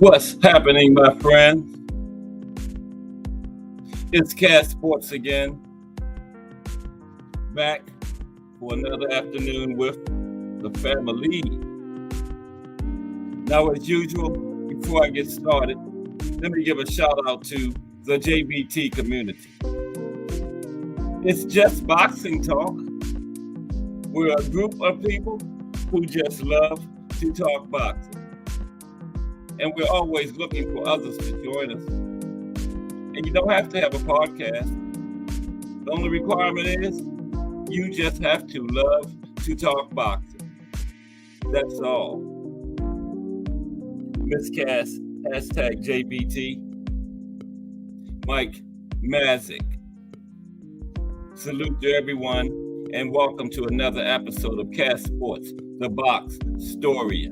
What's happening, my friends? It's Cat Sports again, back for another afternoon with the family. Now, as usual, before I get started, let me give a shout out to the JBT community. It's just boxing talk. We're a group of people who just love to talk boxing. And we're always looking for others to join us. And you don't have to have a podcast. The only requirement is you just have to love to talk boxing. That's all. Miss Cass, hashtag JBT, Mike Mazik. Salute to everyone and welcome to another episode of Cass Sports, the Box Story.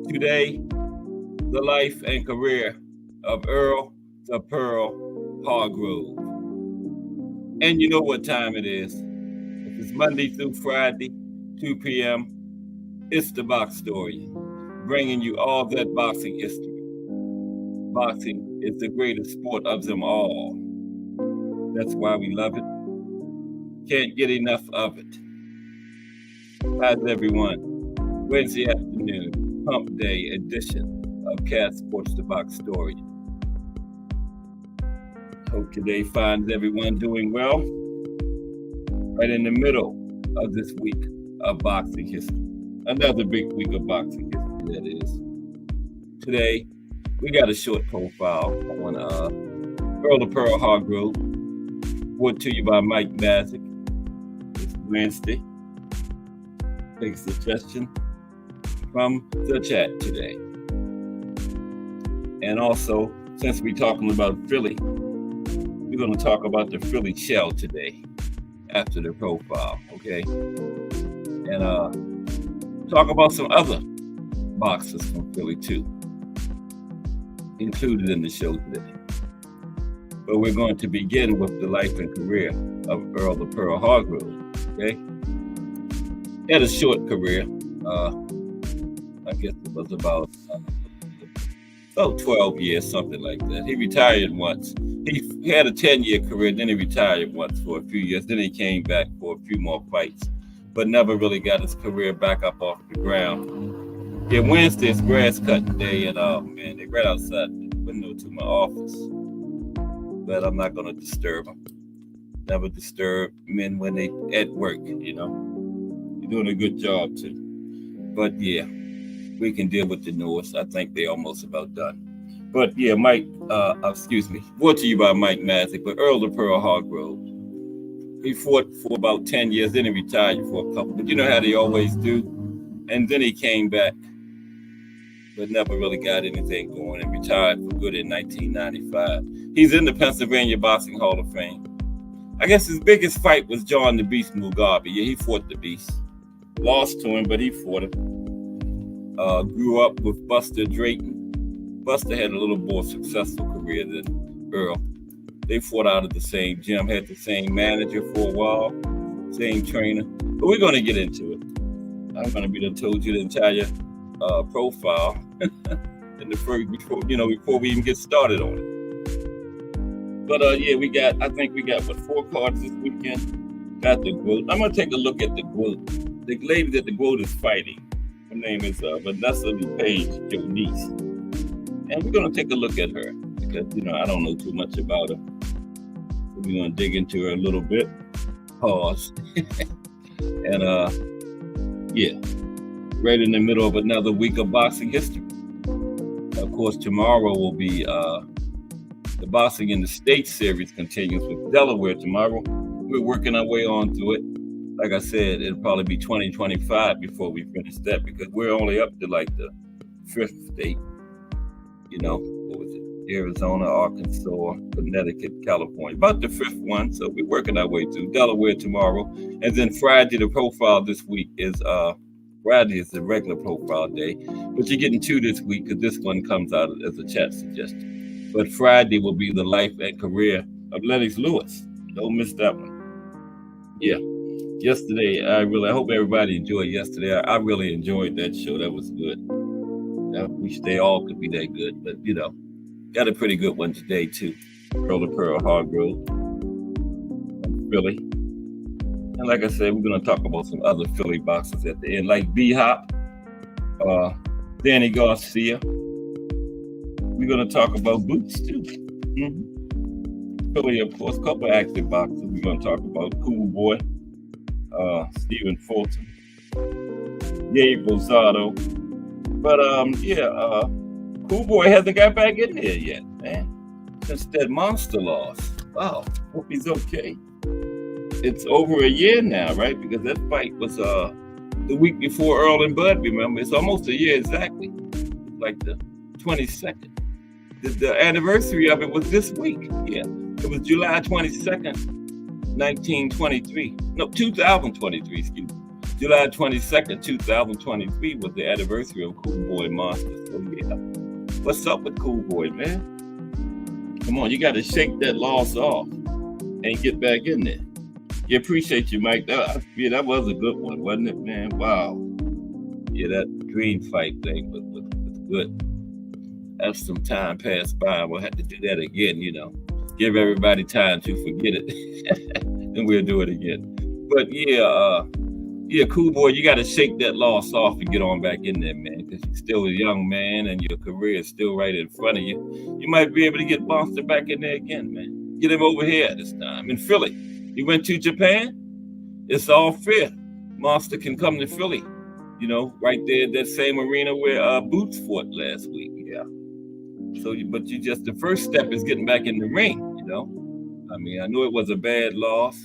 Today, the life and career of Earl the Pearl Hargrove. And you know what time it is. If it's Monday through Friday, 2 p.m., it's the Box Story, bringing you all that boxing history. Boxing is the greatest sport of them all. That's why we love it. Can't get enough of it. How's everyone? Wednesday afternoon, Hump Day edition of Cat Sports, the Box Story. Hope today finds everyone doing well. Right in the middle of this week of boxing history. Another big week of boxing history, that is. Today, we got a short profile on Earl the Pearl Hargrove, brought to you by Mike Mazik. It's Wednesday. Take a suggestion from the chat today. And also, since we're talking about Philly, we're going to talk about the Philly shell today after the profile, okay? And talk about some other boxers from Philly too, included in the show today. But we're going to begin with the life and career of Earl the Pearl Hargrove, okay? He had a short career. I guess it was about 12 years, something like that. He retired once. He had a 10-year career, then he retired once for a few years. Then he came back for a few more fights, but never really got his career back up off the ground. Yeah, Wednesday is grass cutting day, and man, they right outside the window to my office. But I'm not going to disturb them. Never disturb men when they at work, you know. You're doing a good job, too. But yeah, we can deal with the noise. I think they're almost about done. But yeah, brought to you by Mike Mazik, but Earl the Pearl Hargrove. He fought for about 10 years, then he retired for a couple. But you know how they always do? And then he came back, but never really got anything going and retired for good in 1995. He's in the Pennsylvania Boxing Hall of Fame. I guess his biggest fight was John the Beast Mugabe. Yeah, he fought the Beast. Lost to him, but he fought him. Grew up with Buster Drayton. Buster had a little more successful career than Earl. They fought out of the same gym, had the same manager for a while, same trainer. But we're going to get into it. I'm going to be told you the entire profile in the first before we even get started on it. But yeah, I think we got 4 cards this weekend. Got the GOAT. I'm going to take a look at the GOAT. The lady that the GOAT is fighting. Her name is Vanessa LePage, Jonice. And we're going to take a look at her because, I don't know too much about her. So we're going to dig into her a little bit. Pause. And, yeah, right in the middle of another week of boxing history. Of course, tomorrow will be the Boxing in the States series continues with Delaware tomorrow. We're working our way on to it. Like I said, it'll probably be 2025 before we finish that because we're only up to like the 5th state. What was it? Arizona, Arkansas, Connecticut, California. About the 5th one. So we're working our way through Delaware tomorrow. And then Friday, the profile this week is Friday is the regular profile day. But you're getting 2 this week because this one comes out as a chat suggestion. But Friday will be the life and career of Lennox Lewis. Don't miss that one. Yeah. Yesterday, I hope everybody enjoyed yesterday. I really enjoyed that show. That was good. I wish they all could be that good, but got a pretty good one today too. Earl Hargrove from Philly. And like I said, we're gonna talk about some other Philly boxers at the end, like B-Hop, Danny Garcia. We're gonna talk about Boots too. Philly, of course, couple active boxers. We're gonna talk about Cool Boy, Stephen Fulton, Gabe Rosado. But Cool Boy hasn't got back in there yet, man. Since that monster loss. Wow, hope he's okay. It's over a year now, right? Because that fight was the week before Earl and Bud, remember? It's almost a year exactly. Like the 22nd. The anniversary of it was this week. Yeah. It was July 22nd, 2023, excuse me. July 22nd, 2023 was the anniversary of Cool Boy Monster. So yeah. What's up with Cool Boy, man? Come on, you got to shake that loss off and get back in there. You appreciate you, Mike. That was a good one, wasn't it, man? Wow. Yeah, that dream fight thing was good. As some time passed by, we'll have to do that again, Give everybody time to forget it, and we'll do it again. But Cool Boy, you got to shake that loss off and get on back in there, man, because you're still a young man and your career is still right in front of you. You might be able to get Monster back in there again, man. Get him over here this time in Philly. He went to Japan. It's all fair. Monster can come to Philly, right there at that same arena where Boots fought last week. Yeah. So, but the first step is getting back in the ring, I mean, I knew it was a bad loss.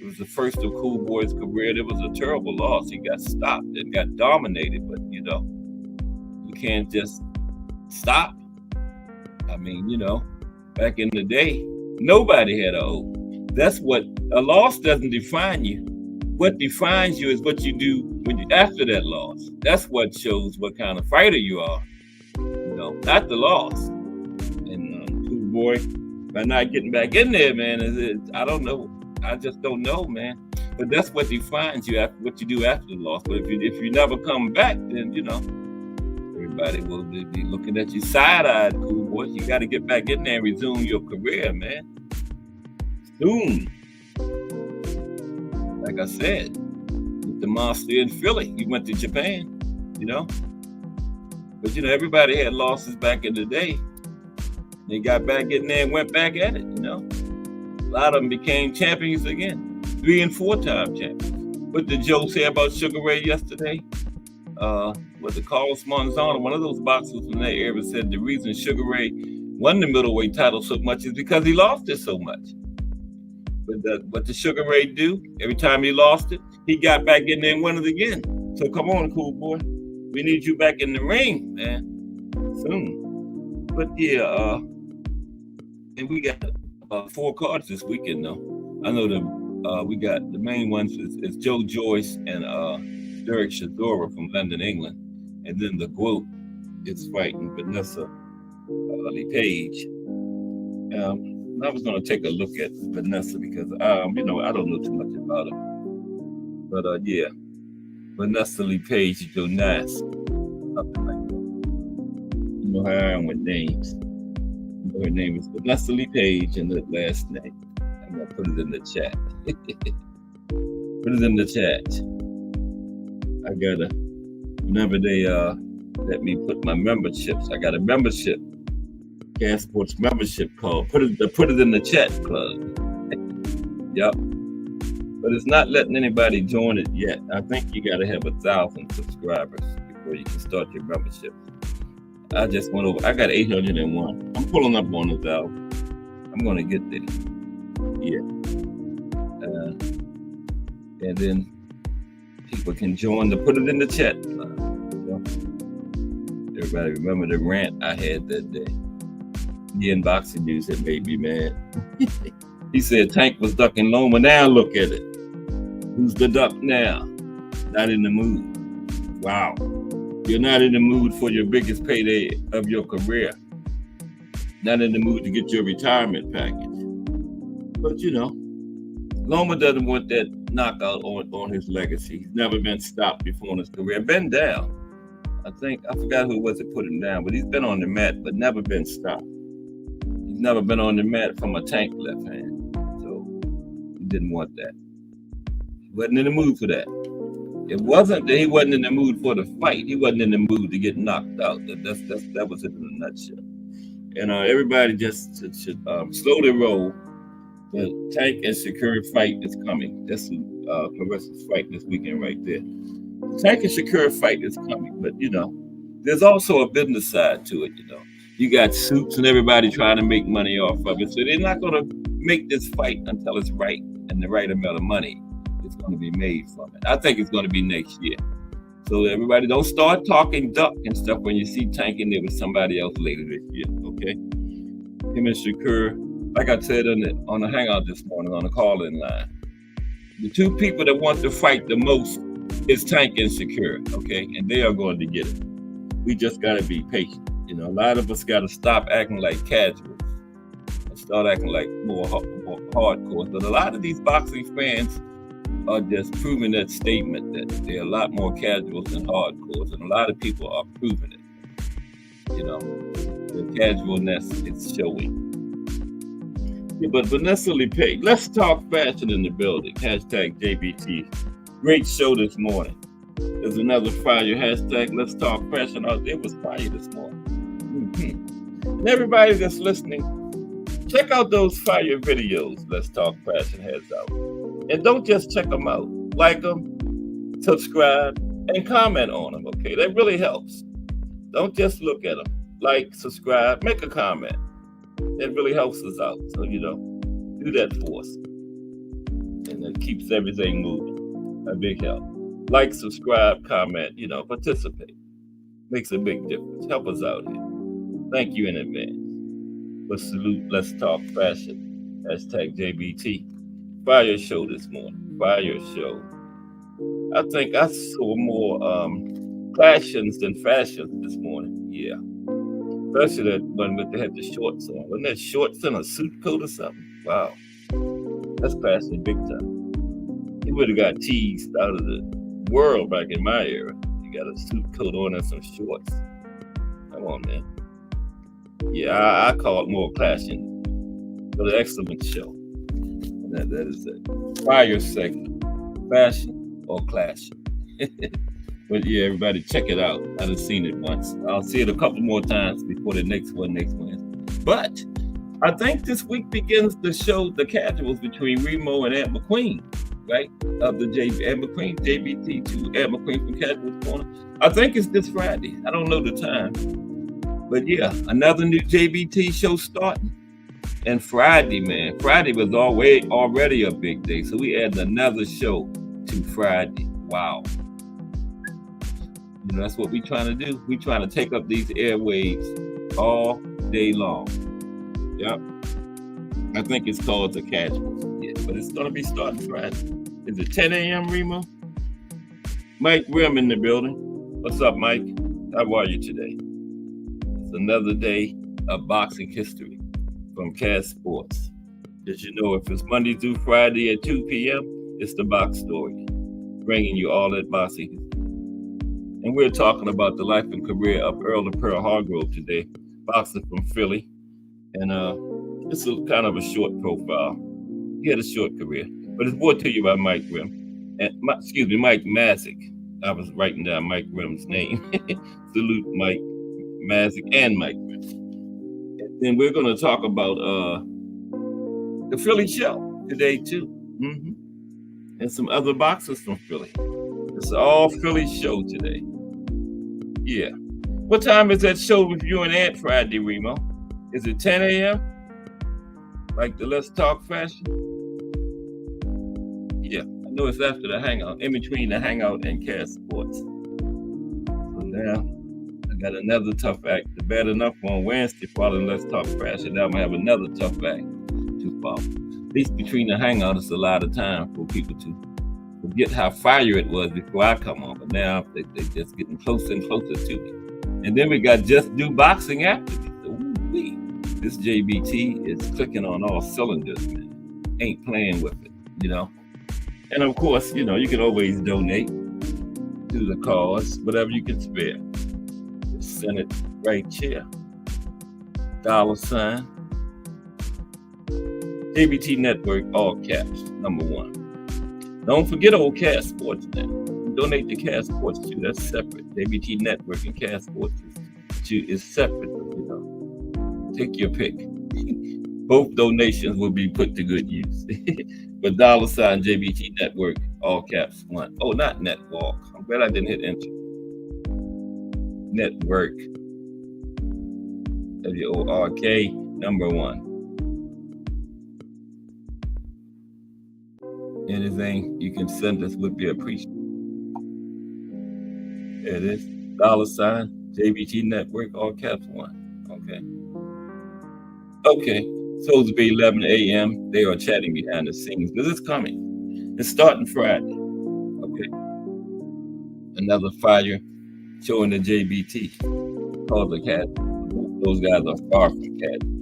It was the first of Cool Boy's career. It was a terrible loss. He got stopped and got dominated, but, you can't just stop. I mean, back in the day, nobody had a O. That's what a loss doesn't define you. What defines you is what you do after that loss. That's what shows what kind of fighter you are. Not the loss. And Cool Boy, by not getting back in there, man, I don't know. I just don't know, man. But that's what defines you after what you do after the loss. But if you never come back, then everybody will be looking at you side-eyed, Cool Boy. You got to get back in there and resume your career, man. Soon. Like I said, with the Monster in Philly, he went to Japan, But everybody had losses back in the day. They got back in there and went back at it, A lot of them became champions again, 3- and 4-time champions. What did Joe say about Sugar Ray yesterday? Was it Carlos Monzano? One of those boxers from that era said the reason Sugar Ray won the middleweight title so much is because he lost it so much. But what did Sugar Ray do? Every time he lost it, he got back in there and won it again. So come on, Cool Boy. We need you back in the ring, man, soon. But and we got 4 cards this weekend, though. I know we got the main ones is Joe Joyce and Derek Chisora from London, England, and then the GOAT is fighting Vanessa Page. I was going to take a look at Vanessa because I don't know too much about her, but Vanessa Page is nice, something like that. You know how I am with names. Her name is Vanessa Page, and the last name. I'm gonna put it in the chat. Put it in the chat. I gotta. Whenever they let me put my memberships, I got a membership, Gas Sports membership called. Put it in the chat club. Yep. But it's not letting anybody join it yet. I think you gotta have 1,000 subscribers before you can start your membership. I just went over. I got 801. I'm pulling up on 1,000. I'm gonna get there. Yeah. And then people can join to put it in the chat. Everybody remember the rant I had that day. The unboxing news that made me mad. He said Tank was ducking Loma. Now look at it. Who's the duck now? Not in the mood. Wow. You're not in the mood for your biggest payday of your career. Not in the mood to get your retirement package. But Loma doesn't want that knockout on his legacy. He's never been stopped before in his career. Been down. I think I forgot who it was that put him down, but he's been on the mat, but never been stopped. He's never been on the mat from a Tank left hand, so he didn't want that. He wasn't in the mood for that. It wasn't that he wasn't in the mood for the fight. He wasn't in the mood to get knocked out. That was it in a nutshell. And everybody just should slowly roll. The Tank and Shakur fight is coming. That's Carissa's fight this weekend right there. The Tank and Shakur fight is coming, but there's also a business side to it. You got suits and everybody trying to make money off of it, so they're not going to make this fight until it's right and the right amount of money is going to be made from it. I think it's going to be next year. So everybody don't start talking duck and stuff when you see Tank in there with somebody else later this year, okay? Him and Shakur, like I said on the hangout this morning on the call-in line, the two people that want to fight the most is Tank and Shakur, okay? And they are going to get it. We just got to be patient. A lot of us got to stop acting like casuals and start acting like more hardcore. But a lot of these boxing fans are just proving that statement that they're a lot more casuals than hardcores, and a lot of people are proving it. The casualness is showing. Yeah, but Vanessa Lepay, let's talk fashion in the building. Hashtag JBT. Great show this morning. There's another fire hashtag. Let's talk fashion. It was fire this morning. And everybody that's listening, check out those fire videos Let's Talk Fashion has out. And don't just check them out. Like them, subscribe, and comment on them, okay? That really helps. Don't just look at them. Like, subscribe, make a comment. That really helps us out. So, do that for us. And it keeps everything moving. A big help. Like, subscribe, comment, participate. Makes a big difference. Help us out here. Thank you in advance. But salute, Let's Talk Fashion. Hashtag JBT. Fire show this morning. Fire show. I think I saw more fashions than fashions this morning. Yeah. Especially that one with they had the shorts on. Wasn't that shorts and a suit coat or something? Wow. That's fashion big time. He would have got teased out of the world back in my era. You got a suit coat on and some shorts. Come on, man. Yeah, I call it more clashing. But an excellent show. That is a fire segment. Fashion or clashing. But yeah, everybody check it out. I done seen it once. I'll see it a couple more times before the next Wednesday. But I think this week begins the show, the casuals between Remo and Aunt McQueen, right? Of the Aunt McQueen, JBT to Aunt McQueen from Casuals Corner. I think it's this Friday. I don't know the time. But yeah, another new JBT show starting. And Friday, man. Friday was already a big day. So we added another show to Friday. Wow. That's what we're trying to do. We're trying to take up these airwaves all day long. Yep. I think it's called the Casuals. Yeah, but it's going to be starting Friday. Is it 10 a.m., Remo? Mike Rim in the building. What's up, Mike? How are you today? It's another day of boxing history from Cas Sports. As you know, if it's Monday through Friday at 2 p.m., it's the Box Story, bringing you all that boxing history. And we're talking about the life and career of Earl and Pearl Hargrove today, boxer from Philly. And it's kind of a short profile. He had a short career, but it's brought to you by Mike Rim. And Mike Mazik. I was writing down Mike Rim's name. Salute Mike Mazik and Mike Rim. And then we're going to talk about the Philly show today too. And some other boxers from Philly. It's an all Philly show today. Yeah. What time is that show with you and Aunt Friday, Remo? Is it 10 a.m.? Like the Let's Talk Fashion? Yeah, I know it's after the hangout, in between the hangout and Cas Sports. So now I got another tough act. Bad enough on Wednesday following Let's Talk Fashion. Now I'm gonna have another tough act to follow. At least between the hangout, it's a lot of time for people to forget how fire it was before I come on. But now they're just getting closer and closer to me. And then we got Just Do Boxing after me. So this JBT is clicking on all cylinders, man. Ain't playing with it, And of course, you can always donate to the cause, whatever you can spare. Senate right chair. $, JBT Network, all caps, #1. Don't forget old Cash Sports now. Donate to Cash Sports too. That's separate. JBT Network and Cash Sports is separate. Take your pick. Both donations will be put to good use. But $ JBT Network, all caps, 1. Oh, not Netwalk. I'm glad I didn't hit enter. Network, WORK, #1. Anything you can send us would be appreciated. There it is. $ JBT Network, all caps, 1. Okay. Supposed to be 11 a.m. They are chatting behind the scenes because it's coming. It's starting Friday. Okay. Another fire showing the JBT. Called the cat. Those guys are far from casuals.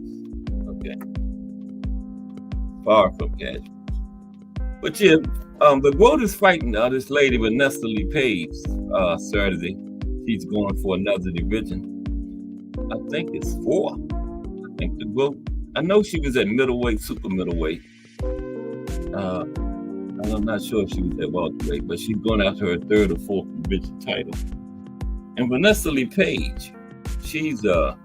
Okay. Far from casuals. But yeah, the GOAT is fighting this lady with Nestle Page Saturday. She's going for another division. I think it's 4. I think the GOAT. I know she was at middleweight, super middleweight. I'm not sure if she was at welterweight, but she's going after her 3rd or 4th division title. And Vanessa Lee Page, she's the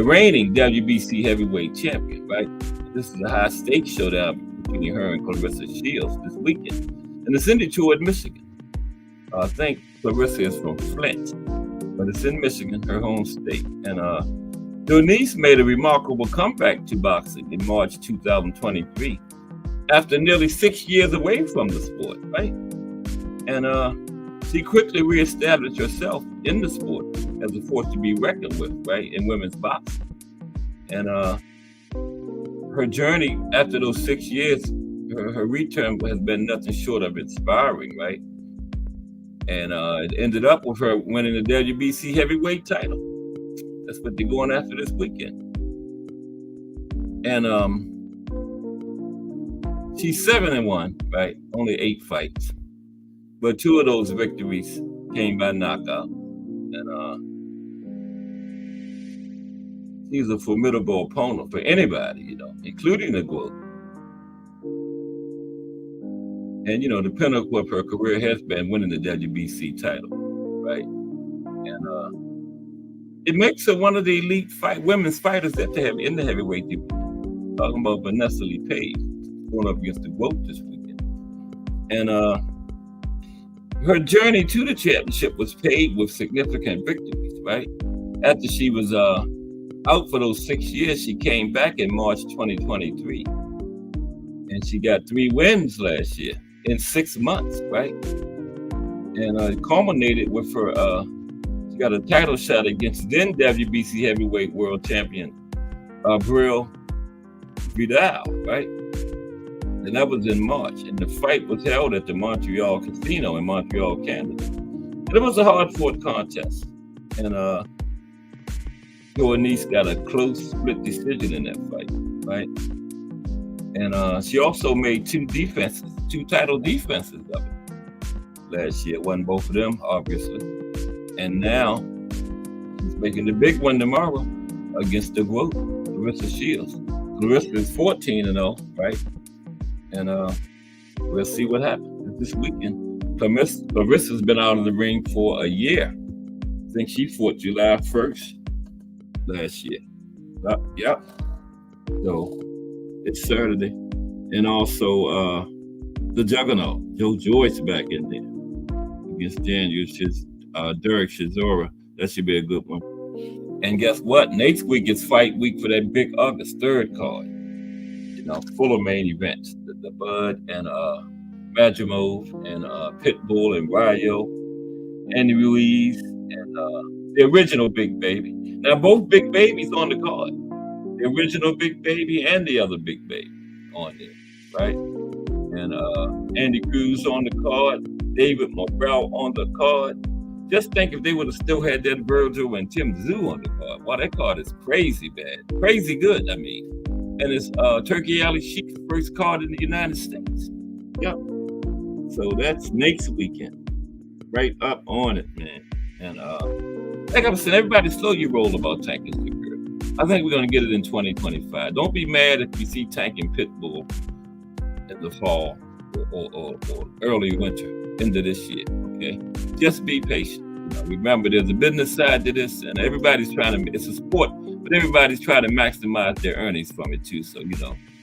reigning WBC heavyweight champion, right? This is a high stakes showdown between her and Clarissa Shields this weekend. And it's in Detroit, Michigan. I think Clarissa is from Flint, but it's in Michigan, her home state. And Denise made a remarkable comeback to boxing in March 2023 after nearly 6 years away from the sport, right? And she quickly reestablished herself in the sport as a force to be reckoned with, right, in women's boxing. And her journey after those 6 years, her return has been nothing short of inspiring, right? And it ended up with her winning the WBC heavyweight title. That's what they're going after this weekend. And she's 7-1, right? Only 8 fights. But 2 of those victories came by knockout. And she's a formidable opponent for anybody, including the GOAT. And, the pinnacle of her career has been winning the WBC title, right? And it makes her one of the elite women's fighters that they have in the heavyweight division. Talking about Vanessa Lee Page going up against the GOAT this weekend. And her journey to the championship was paved with significant victories, right? After she was out for those 6 years, she came back in March 2023. And she got 3 wins last year in 6 months, right? And it culminated with her, she got a title shot against then WBC heavyweight world champion, Earl, right? And that was in March. And the fight was held at the Montreal Casino in Montreal, Canada. And it was a hard-fought contest. And Joanise got a close split decision in that fight, right? And she also made 2 title defenses of it last year. Won both of them, obviously. And now she's making the big one tomorrow against the GOAT, Clarissa Shields. Clarissa is 14-0, right? And we'll see what happens this weekend. Clarissa's been out of the ring for a year. I think she fought July 1st last year. Yep. So it's Saturday. And also the Juggernaut, Joe Joyce back in there against Derek Chisora. That should be a good one. And guess what? Next week is fight week for that big August 3rd card. Full of main events. The Bud and Madrimov and Pitbull and Rayo, Andy Ruiz and the original Big Baby. Now both Big Babies on the card. The original Big Baby and the other Big Baby on there, right? And Andy Cruz on the card, David Morrell on the card. Just think if they would have still had that Virgil and Tim Tszyu on the card. Wow, that card is crazy bad. Crazy good, I mean. And it's Turkey Ali Sheik's first card in the United States. Yep. So that's next weekend. Right up on it, man. And like I'm saying, everybody slow your roll about Tank and Shakur. I think we're gonna get it in 2025. Don't be mad if you see Tank and Pitbull in the fall or early winter into this year. Okay, just be patient. Remember, there's a business side to this, and everybody's trying to. It's a sport, but everybody's trying to maximize their earnings from it too. So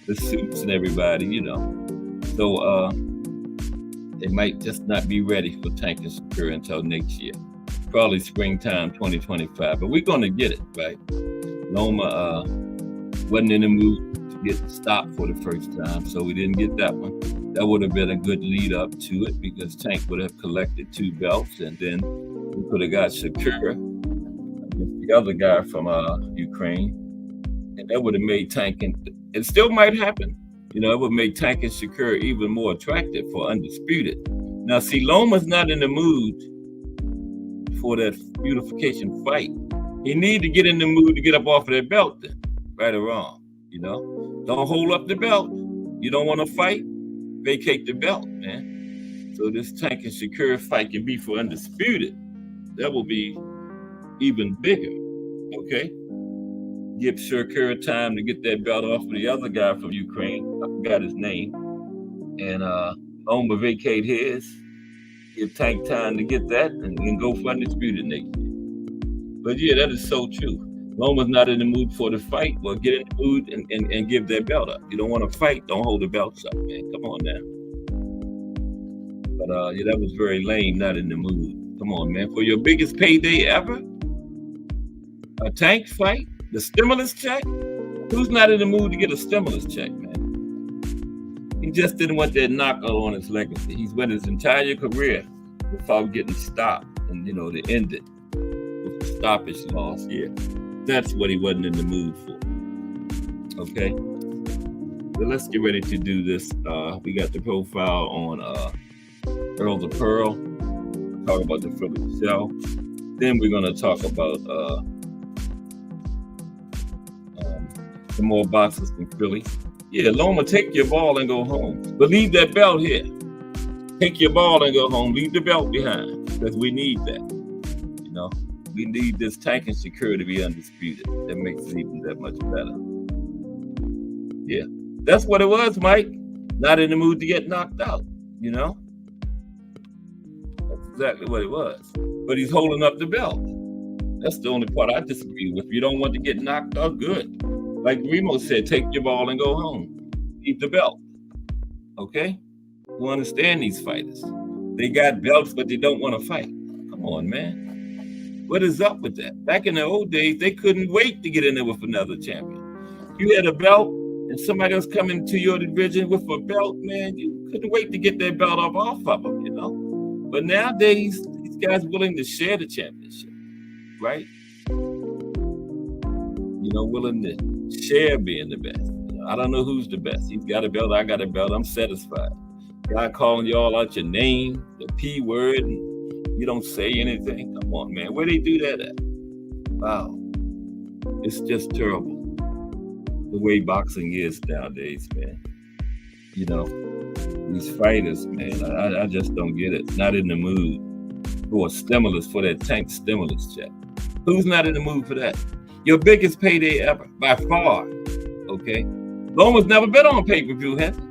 the suits and everybody, So they might just not be ready for Tank and Shakur until next year, probably springtime 2025. But we're gonna get it right. Loma wasn't in the mood to get stopped for the first time, so we didn't get that one. That would have been a good lead up to it because Tank would have collected 2 belts, and then we could have got Shakur against the other guy from Ukraine, and that would have made Tank, and it still might happen. It would make Tank and Shakur even more attractive for Undisputed. Now, see, Loma's not in the mood for that unification fight. He need to get in the mood to get up off of that belt then, right or wrong. Don't hold up the belt. You don't want to fight, vacate the belt, man. So this Tank and Shakur fight can be for Undisputed. That will be even bigger, okay? Give Shakur time to get that belt off of the other guy from Ukraine. I forgot his name. And Loma vacate his. Give Tank time to get that and then go for Undisputed next year. But yeah, that is so true. Loma's not in the mood for the fight. Well, get in the mood and give that belt up. You don't want to fight, don't hold the belts up, man. Come on now. But yeah, that was very lame, not in the mood. Come on, man. For your biggest payday ever? A Tank fight? The stimulus check? Who's not in the mood to get a stimulus check, man? He just didn't want that knockout on his legacy. He's went his entire career without getting stopped and, to end it with a stoppage loss. Yeah, that's what he wasn't in the mood for. Okay? So let's get ready to do this. We got the profile on Earl the Pearl. Talk about the Philly show. Then we're going to talk about some more boxes in Philly. Yeah, Loma, take your ball and go home. But leave that belt here. Take your ball and go home. Leave the belt behind because we need that. We need this Tank and Shakur to be Undisputed. That makes it even that much better. Yeah, that's what it was, Mike. Not in the mood to get knocked out, That's exactly what it was. But he's holding up the belt. That's the only part I disagree with. If you don't want to get knocked out, good. Like Remo said, take your ball and go home. Keep the belt. Okay? You understand these fighters. They got belts, but they don't want to fight. Come on, man. What is up with that? Back in the old days, they couldn't wait to get in there with another champion. You had a belt, and somebody else coming to your division with a belt, man, you couldn't wait to get that belt off of them, But nowadays, these guys are willing to share the championship, right? Willing to share being the best. I don't know who's the best. He's got a belt, I got a belt, I'm satisfied. Guy calling you all out your name, the P word, and you don't say anything. Come on, man. Where they do that at? Wow. It's just terrible. The way boxing is nowadays, man. These fighters, man, I just don't get it. Not in the mood for a stimulus, for that Tank stimulus check. Who's not in the mood for that? Your biggest payday ever, by far. Okay? Loma's never been on pay-per-view, has he?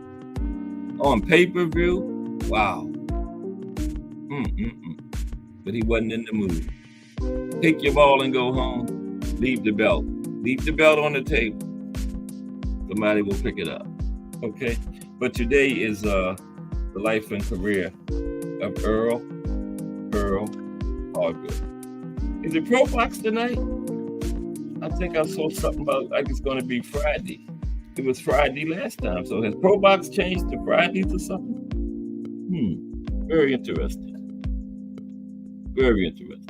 On pay-per-view? Wow. But he wasn't in the mood. Take your ball and go home. Leave the belt. Leave the belt on the table. Somebody will pick it up. Okay? But today is the life and career of Earl Hargrove. Is it Pro Box tonight? I think I saw something about like it's going to be Friday. It was Friday last time. So has Pro Box changed to Fridays or something? Very interesting. Very interesting.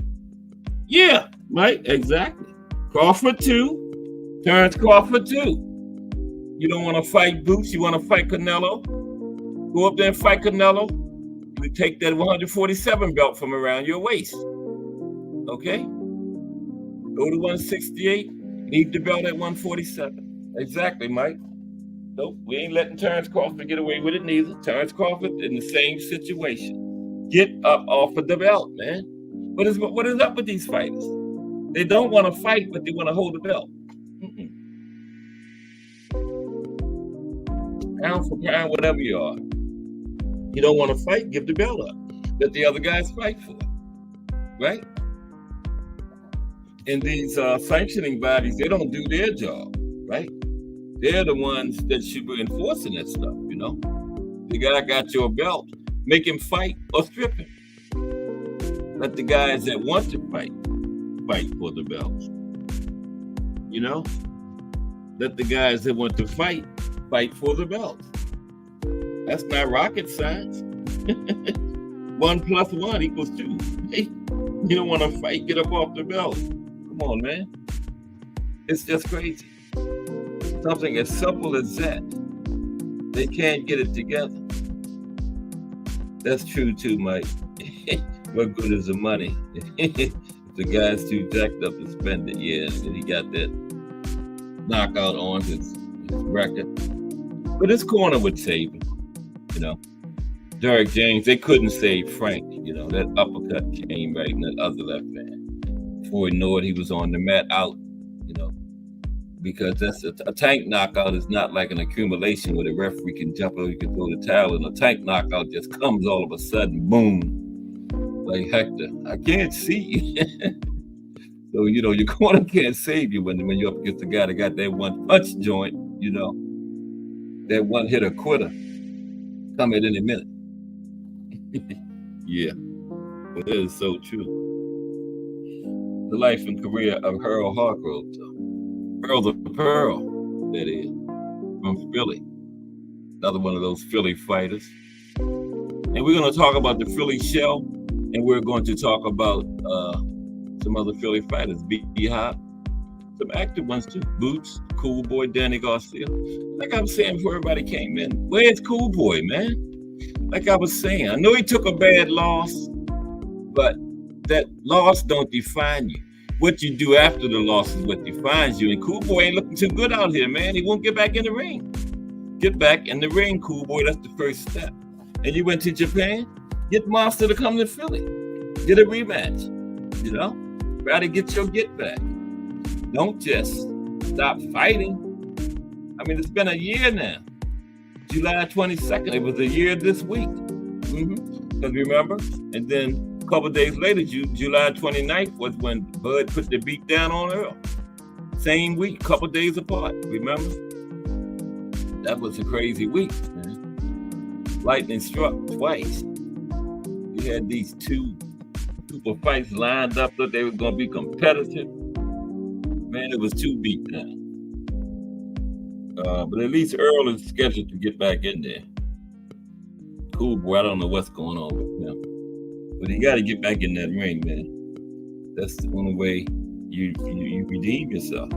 Yeah, Mike, exactly. Crawford 2. Terrence Crawford 2. You don't want to fight Boots. You want to fight Canelo. Go up there and fight Canelo. You take that 147 belt from around your waist. Okay? Go to 168. Leave the belt at 147. Exactly, Mike. Nope, we ain't letting Terrence Crawford get away with it neither. Terrence Crawford in the same situation. Get up off of the belt, man. What is up with these fighters? They don't want to fight, but they want to hold the belt. Mm-mm. Pound for pound, whatever you are. You don't want to fight, give the belt up. Let the other guys fight for it, right? And these sanctioning bodies, they don't do their job, right? They're the ones that should be enforcing that stuff, you know? The guy got your belt, make him fight or strip him. Let the guys that want to fight for the belt. You know? Let the guys that want to fight for the belt. That's not rocket science. 1 + 1 = 2. Hey, you don't want to fight, get up off the belt. Come on, man. It's just crazy. Something as simple as that. They can't get it together. That's true too, Mike. What good is the money? If the guy's too jacked up to spend it, yeah, and he got that knockout on his record. But his corner would save him, you know. Derek James, they couldn't save Frank, you know. That uppercut came right in that other left hand. Before he knew it, he was on the mat out, you know. Because that's a tank knockout is not like an accumulation where the referee can jump or he can throw the towel, and a tank knockout just comes all of a sudden, boom. Like Hector, I can't see you. So, you know, your corner can't save you when you're up against the guy that got that one punch joint, you know. That one hitter quitter. Come at any minute. Yeah. Well, that is so true. The life and career of Earl Hargrove, Earl the Pearl, that is, from Philly. Another one of those Philly fighters. And we're going to talk about the Philly shell, and we're going to talk about some other Philly fighters, B-Hop, some active ones too, Boots, Cool Boy, Danny Garcia. Like I was saying before everybody came in, where's Cool Boy, man? Like I was saying, I know he took a bad loss, but that loss don't define you. What you do after the loss is what defines you. And Cool Boy ain't looking too good out here, man. He won't get back in the ring. Get back in the ring, Cool Boy. That's the first step. And you went to Japan, get Monster to come to Philly. Get a rematch, you know? Try to get your get back. Don't just stop fighting. I mean, it's been a year now. July 22nd, it was a year this week. Because remember? And then a couple days later, July 29th was when Bud put the beat down on Earl. Same week, couple days apart, remember? That was a crazy week, man. Lightning struck twice. We had these two super fights lined up that they were going to be competitive. Man, it was 2 beat down. But at least Earl is scheduled to get back in there. Cool Boy, I don't know what's going on with him. But he got to get back in that ring, man. That's the only way you redeem yourself.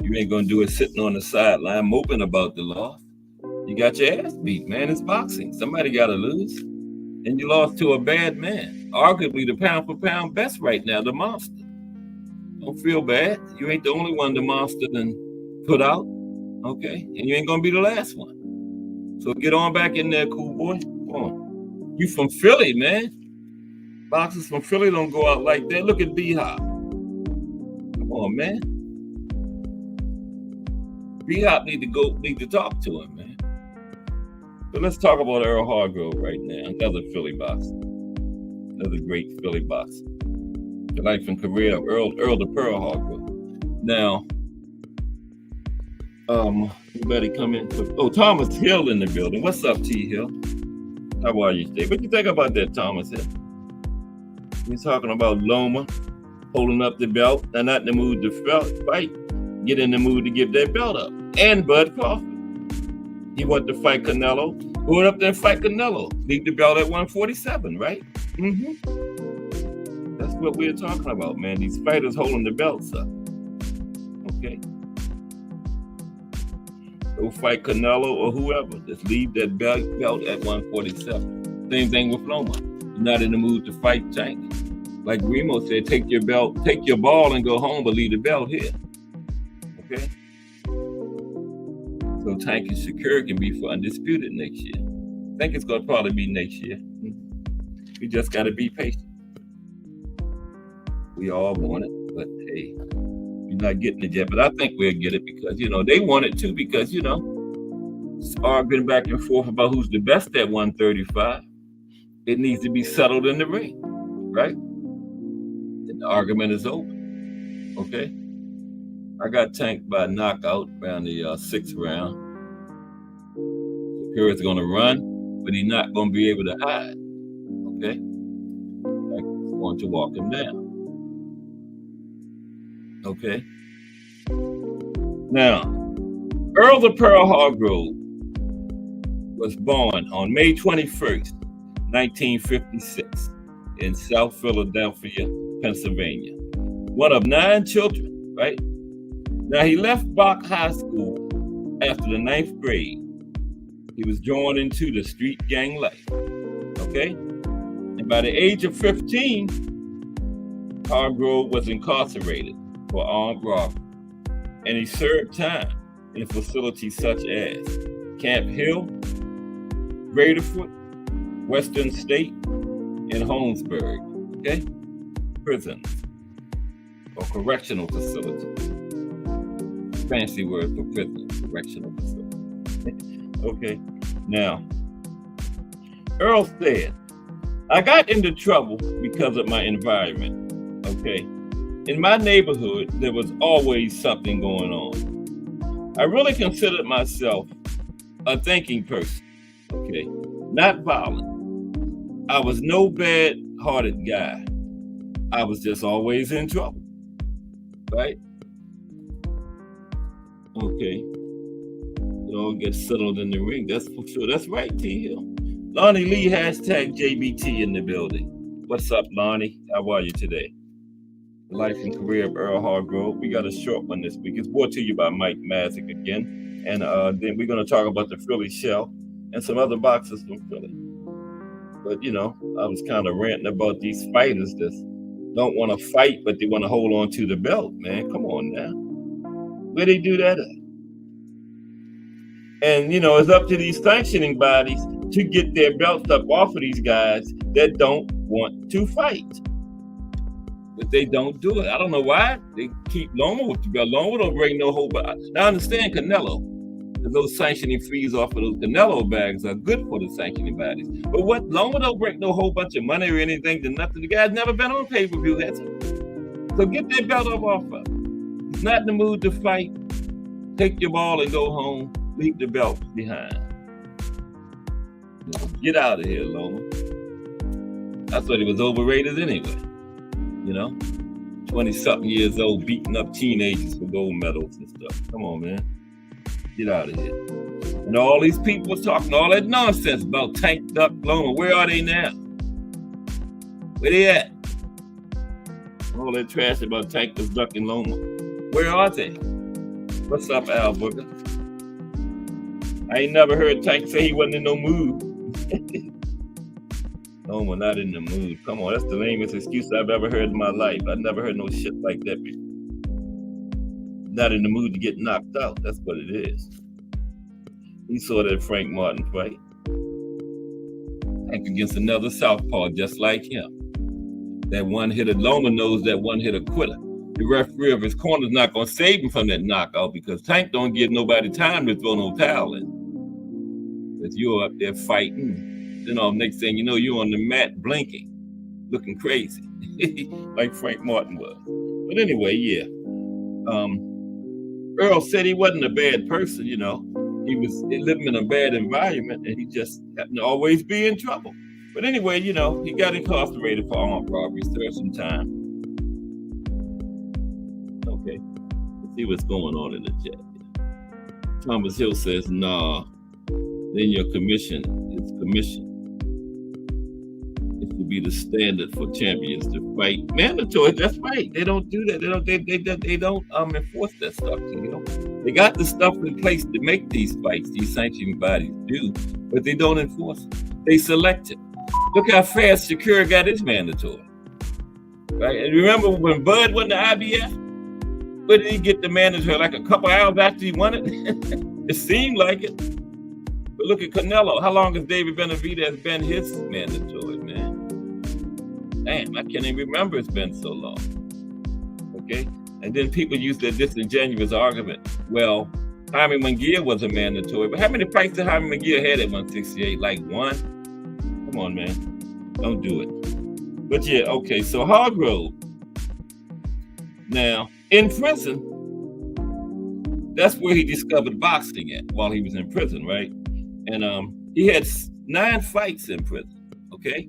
You ain't going to do it sitting on the sideline moping about the loss. You got your ass beat, man. It's boxing. Somebody got to lose. And you lost to a bad man. Arguably the pound-for-pound best right now, the Monster. Don't feel bad. You ain't the only one the Monster done put out. Okay? And you ain't going to be the last one. So get on back in there, Cool Boy. Come on. You from Philly, man. Boxers from Philly don't go out like that. Look at B-Hop. Come on, man. B-Hop need to talk to him, man. But let's talk about Earl Hargrove right now. Another Philly boxer. Another great Philly boxer. The life and career of Earl the Pearl Hargrove. Now, anybody come in? Oh, Thomas Hill in the building. What's up, T Hill? How are you today? What you think about that, Thomas Hill? We're talking about Loma holding up the belt. They're not in the mood to fight. Get in the mood to give that belt up. And Bud Crawford. He wanted to fight Canelo. Go up there and fight Canelo. Leave the belt at 147, right? That's what we're talking about, man. These fighters holding the belts up. Okay? Go fight Canelo or whoever. Just leave that belt at 147. Same thing with Loma. You're not in the mood to fight Tank. Like Remo said, take your ball and go home, but leave the belt here. Okay? So Tank and Shakur can be for undisputed next year. I think it's going to probably be next year. We just got to be patient. We all want it, but hey, you're not getting it yet. But I think we'll get it because they want it too. Because it's arguing back and forth about who's the best at 135. It needs to be settled in the ring, right? And the argument is over. Okay. I got tanked by a knockout around the sixth round. Shakur's going to run, but he's not going to be able to hide. Okay. I'm going to walk him down. Okay. Now, Earl the Pearl Hargrove was born on May 21st, 1956, in South Philadelphia, Pennsylvania. One of 9 children, right? Now, he left Bach High School after the 9th grade. He was drawn into the street gang life, okay? And by the age of 15, Hargrove was incarcerated for armed robbery, and he served time in facilities such as Camp Hill, Graterford, Western State, and Holmesburg, okay? Prisons or correctional facilities. Fancy word for prison, correctional facility. Okay. Now, Earl said, I got into trouble because of my environment. Okay. In my neighborhood, there was always something going on. I really considered myself a thinking person. Okay. Not violent. I was no bad-hearted guy. I was just always in trouble. Right? Okay. It all gets settled in the ring. That's for sure. That's right, T Hill. Lonnie Lee, hashtag JBT in the building. What's up, Lonnie? How are you today? Life and career of Earl Hargrove. We got a short one this week. It's brought to you by Mike Mazik again. And then we're going to talk about the Philly Shell and some other boxers from Philly. But, I was kind of ranting about these fighters that don't want to fight, but they want to hold on to the belt, man. Come on now. Where they do that at? And, it's up to these sanctioning bodies to get their belts up off of these guys that don't want to fight. But they don't do it. I don't know why. They keep Loma with the belt. Loma don't bring no whole bag. Now, I understand Canelo. Those sanctioning fees off of those Canelo bags are good for the sanctioning bodies. But what? Loma don't bring no whole bunch of money or anything to nothing. The guy's never been on pay-per-view, has he? So get that belt up off of him. He's not in the mood to fight. Take your ball and go home. Leave the belt behind. Get out of here, Loma. I thought he was overrated anyway. 20-something years old, beating up teenagers for gold medals and stuff. Come on, man. Get out of here. And all these people was talking all that nonsense about Tank, Duck, Loma. Where are they now? Where they at? All that trash about Tank, Duck, and Loma. Where are they? What's up, Al Booker? I ain't never heard Tank say he wasn't in no mood. Loma not in the mood. Come on, that's the lamest excuse I've ever heard in my life. I've never heard no shit like that before. Not in the mood to get knocked out. That's what it is. He saw that Frank Martin fight. Tank against another southpaw just like him. That one-hitter, Loma knows that one-hitter quitter. The referee of his corner is not going to save him from that knockout because Tank don't give nobody time to throw no towel in. But you're up there fighting. Then next thing you know, you're on the mat blinking, looking crazy, like Frank Martin was. But anyway, yeah. Earl said he wasn't a bad person, He was living in a bad environment and he just happened to always be in trouble. But anyway, he got incarcerated for armed robbery, served some time. Okay, let's see what's going on in the chat. Thomas Hill says, nah, then your commission is commission. It should be the standard for champions to fight. Mandatory, that's right. They don't do that. They don't enforce that stuff. They got the stuff in place to make these fights, these sanctioning bodies do, but they don't enforce it. They select it. Look how fast Shakur got his mandatory. Right? And remember when Bud won the IBF? Where did he get the mandatory? Like a couple hours after he won it? It seemed like it. But look at Canelo. How long has David Benavidez been his mandatory, man? Damn, I can't even remember it's been so long. Okay, and then people use that disingenuous argument. Well, Hyman McGill was a mandatory, but how many fights did Hyman McGill had at 168? Like one? Come on, man, don't do it. But yeah, okay. So Hargrove, now in prison, that's where he discovered boxing at while he was in prison, right? And he had 9 fights in prison. Okay,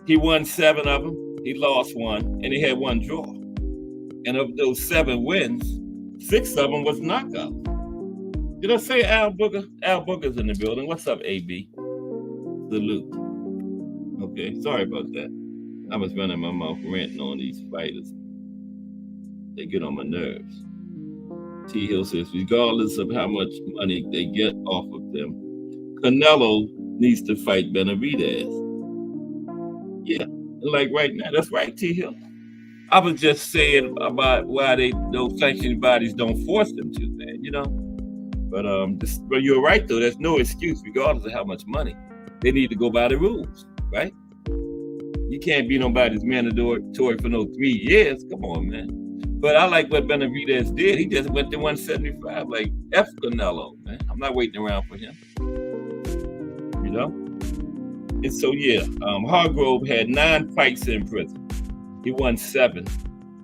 he won 7 of them. He lost 1, and he had 1 draw. And of those 7 wins, 6 of them was knockouts. Did I say Al Booker? Al Booker's in the building. What's up, AB? Salute. Okay, sorry about that. I was running my mouth ranting on these fighters. They get on my nerves. T. Hill says, regardless of how much money they get off of them, Canelo needs to fight Benavidez. Yeah, like right now, that's right, T. Hill. I was just saying about why those sanctioning bodies don't force them to, man, you know. But you're right though. There's no excuse, regardless of how much money. They need to go by the rules, right? You can't be nobody's mandatory for no 3 years. Come on, man. But I like what Benavidez did. He just went to 175, like F Canelo, man. I'm not waiting around for him, you know. And so yeah, Hargrove had 9 fights in prison. He won 7,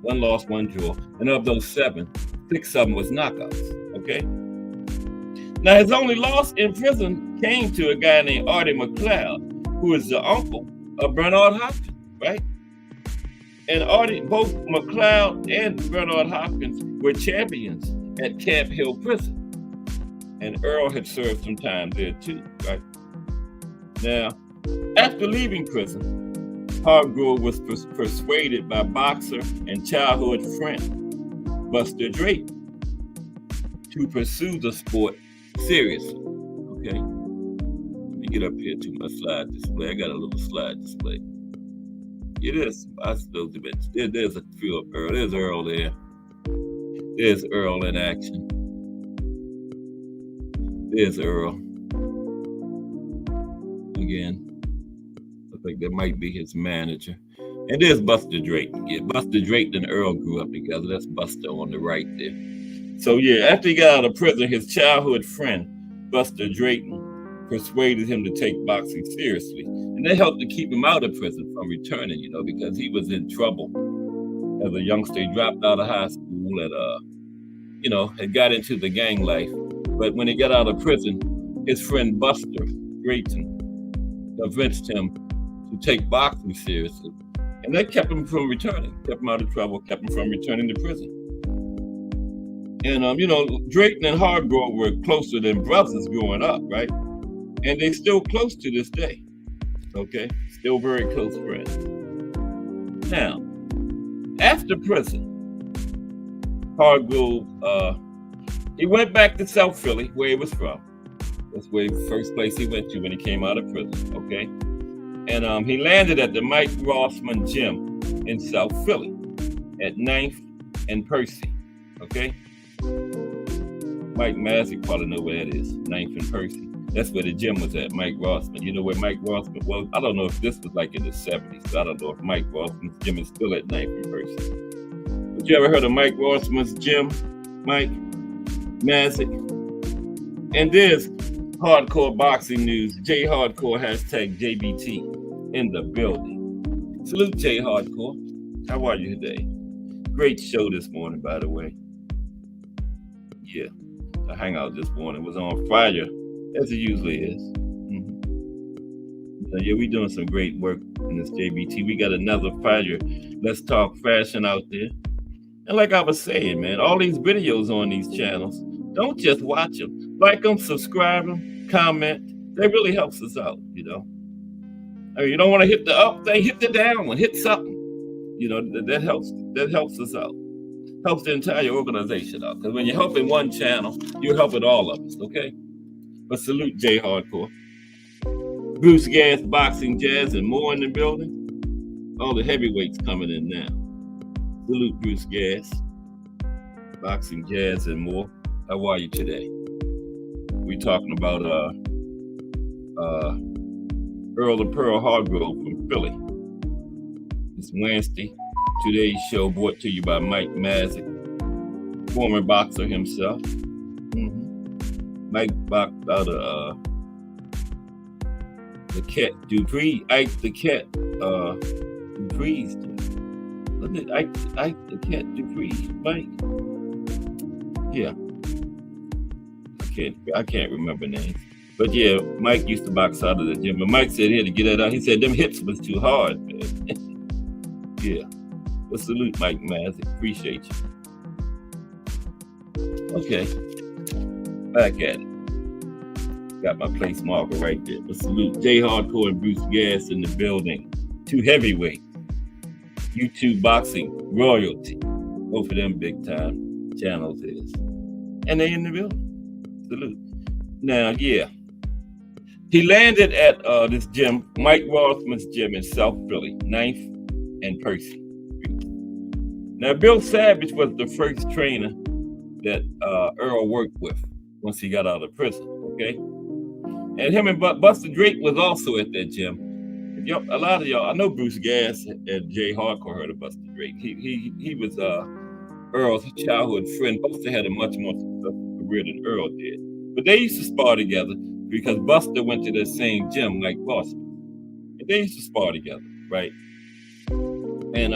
1 loss, 1 draw, and of those 7, 6 of them was knockouts. Okay. Now his only loss in prison came to a guy named Artie McLeod, who is the uncle of Bernard Hopkins, right? And both McLeod and Bernard Hopkins were champions at Camp Hill Prison, and Earl had served some time there too, right? Now, after leaving prison, Hargrove was persuaded by boxer and childhood friend Buster Drake to pursue the sport seriously. Okay, let me get up here to my slide display. I got a little slide display. It is. I suppose there's a few of Earl. There's Earl there. There's Earl in action. There's Earl. Again. Looks like that might be his manager. And there's Buster Drake. Yeah, Buster Drake and Earl grew up together. That's Buster on the right there. So yeah, after he got out of prison, his childhood friend, Buster Drayton, persuaded him to take boxing seriously. And that helped to keep him out of prison from returning, you know, because he was in trouble as a youngster. He dropped out of high school and, you know, had got into the gang life. But when he got out of prison, his friend Buster Drayton convinced him to take boxing seriously. And that kept him from returning, kept him out of trouble, kept him from returning to prison. And, you know, Drayton and Hargrove were closer than brothers growing up, right? And they're still close to this day. Okay, still very close friends. Now, after prison, Hargrove, he went back to South Philly, where he was from. That's where the first place he went to when he came out of prison, okay? And he landed at the Mike Rossman Gym in South Philly at 9th and Percy, okay? Mike Mazzick probably know where that is, 9th and Percy. That's where the gym was at, Mike Rossman. You know where Mike Rossman was? I don't know if this was like in the 70s. So I don't know if Mike Rossman's gym is still at 9th and Percy. But you ever heard of Mike Rossman's gym, Mike Mazzick? And there's hardcore boxing news. J Hardcore hashtag JBT in the building. Salute J Hardcore. How are you today? Great show this morning, by the way. Yeah, the hangout this morning was on fire, as it usually is. So yeah, we're doing some great work in this JBT. We got another fire Let's Talk Fashion out there. And like I was saying, man, all these videos on these channels, don't just watch them. Like them, subscribe them, comment. That really helps us out, you know. I mean, you don't want to hit the up thing, hit the down one, hit something. You know, that helps us out. Helps the entire organization out. Because when you're helping one channel, you're helping all of us, okay? But salute J Hardcore. Bruce Gas, Boxing, Jazz, and more in the building. All the heavyweights coming in now. Salute Bruce Gas, Boxing, Jazz, and more. How are you today? We're talking about Earl and Pearl Hargrove from Philly. It's Wednesday, Today's show brought to you by Mike Mazik, former boxer himself. Mike boxed out of the Cat Dupree, Ike the Cat Dupree's. Wasn't it Ike the Cat Dupree, Mike? Yeah. I can't remember names. But yeah, Mike used to box out of the gym. But Mike said he had to get that out. He said them hips was too hard, man. Yeah. Well, salute Mike Mazik. Appreciate you. Okay. Back at it. Got my place marker right there. But salute Jay Hardcore and Bruce Gas in the building. Two heavyweights. YouTube boxing royalty. Both of them big time channels is. And they in the building. Salute. Now, yeah. He landed at this gym, Mike Rothman's gym in South Philly, 9th and Percy. Now, Bill Savage was the first trainer that Earl worked with once he got out of prison, okay? And him and Buster Drake was also at that gym. A lot of y'all, I know Bruce Gas and Jay Hardcore heard of Buster Drake. He was Earl's childhood friend. Buster had a much more successful career than Earl did. But they used to spar together because Buster went to that same gym like Boston. And they used to spar together, right? And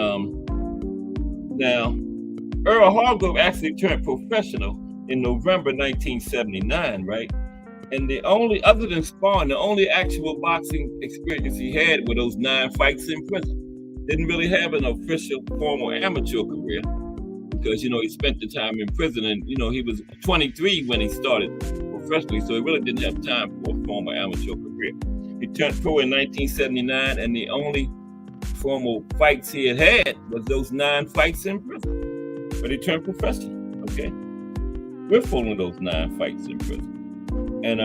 now, Earl Hargrove actually turned professional in November 1979, right? And the only, other than sparring, the only actual boxing experience he had were those 9 fights in prison. Didn't really have an official, formal amateur career because, he spent the time in prison and, he was 23 when he started professionally, so he really didn't have time for a formal amateur career. He turned pro in 1979, and the only formal fights he had was those 9 fights in prison. But he turned professional, okay? We're following those 9 fights in prison. And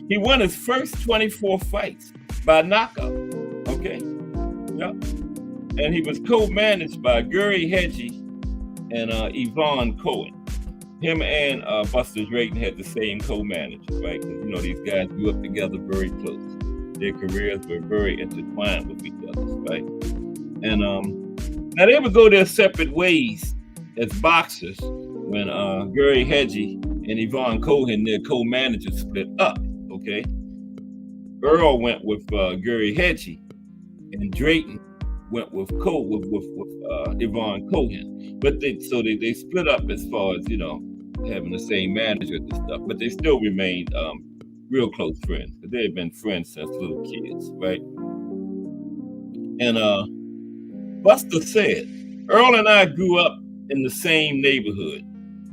he won his first 24 fights by knockout, okay? Yep. And he was co-managed by Gary Hedgie and Yvonne Cohen. Him and Buster Drayton had the same co-manager, right? Because, these guys grew up together very close. Their careers were very intertwined with each other, right? And now they would go their separate ways as boxers when Gary Hedgie and Yvonne Cohen, their co-managers, split up, okay? Earl went with Gary Hedgie, and Drayton went with Yvonne Cohen. But they split up as far as, having the same manager and stuff, but they still remained real close friends. But they had been friends since little kids, right? And Buster said, Earl and I grew up in the same neighborhood.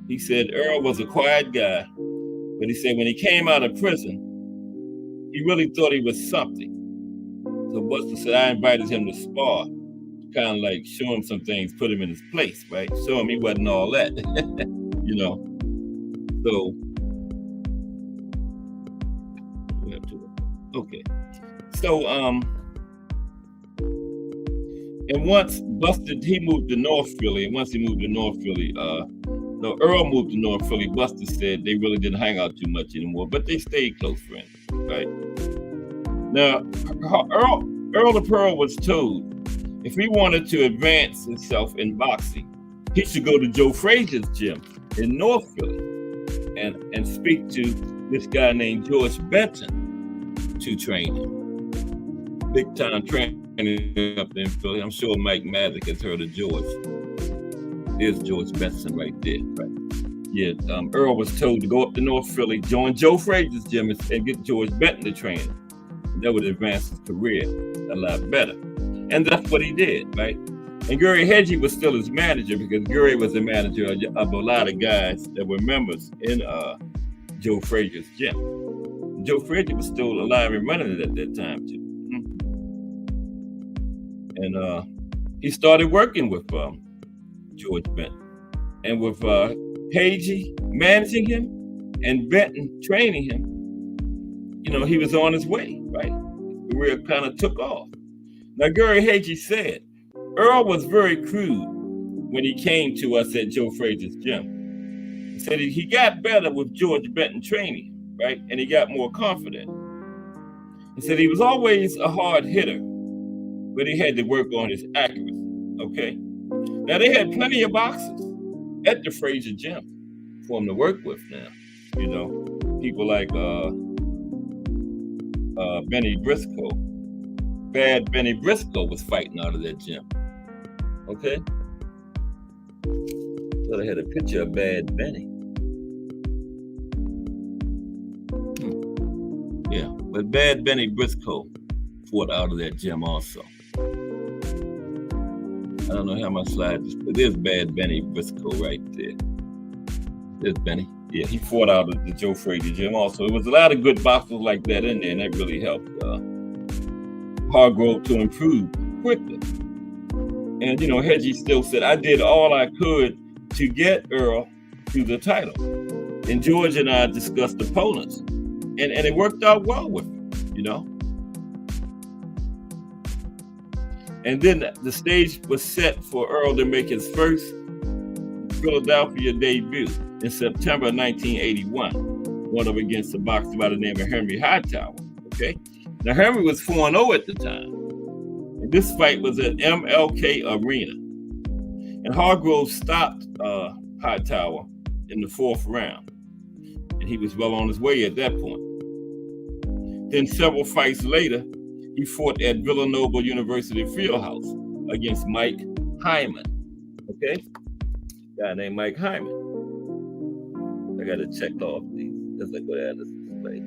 He said Earl was a quiet guy, but he said when he came out of prison, he really thought he was something. So Buster said I invited him to spar, kind of like show him some things, put him in his place, right? Show him he wasn't all that, So, okay. So, and once Buster, he moved to North Philly, and once he moved to North Philly, Earl moved to North Philly. Buster said they really didn't hang out too much anymore, but they stayed close friends, right? Now, Earl the Pearl was told if he wanted to advance himself in boxing, he should go to Joe Frazier's gym in North Philly and speak to this guy named George Benton to train him. Big time training up in Philly. I'm sure Mike Mazik has heard of George. There's George Benson right there, right? Yeah, Earl was told to go up to North Philly, join Joe Frazier's gym, and get George Benton to train him. That would advance his career a lot better. And that's what he did, right? And Gary Hedgie was still his manager because Gary was the manager of a lot of guys that were members in Joe Frazier's gym. Joe Frazier was still alive and running it at that time, too. And he started working with George Benton. And with Hedgie managing him and Benton training him, he was on his way, right? His career kind of took off. Now, Gary Hedgie said, Earl was very crude when he came to us at Joe Frazier's gym. He said he got better with George Benton training, right? And he got more confident. He said he was always a hard hitter, but he had to work on his accuracy. Okay. Now they had plenty of boxers at the Frazier gym for him to work with now. You know, people like Benny Briscoe. Bad Benny Briscoe was fighting out of that gym. Okay. So they had a picture of Bad Benny. Yeah, but Bad Benny Briscoe fought out of that gym also. I don't know how much slide this, but there's Bad Benny Briscoe right there. There's Benny. Yeah, he fought out of the Joe Frazier gym also. It was a lot of good boxers like that in there, and that really helped Hargrove to improve quickly. And, you know, Hedgie still said, I did all I could to get Earl to the title. And George and I discussed opponents. And it worked out well with him, you know. And then the stage was set for Earl to make his first Philadelphia debut in September 1981, going up against a boxer by the name of Henry Hightower. Okay. Now Henry was 4-0 at the time. And this fight was at MLK Arena. And Hargrove stopped Hightower in the 4th round. And he was well on his way at that point. Then several fights later, he fought at Villanova University Fieldhouse against Mike Hyman. Okay? Guy named Mike Hyman. I got to check off these as I go down this display.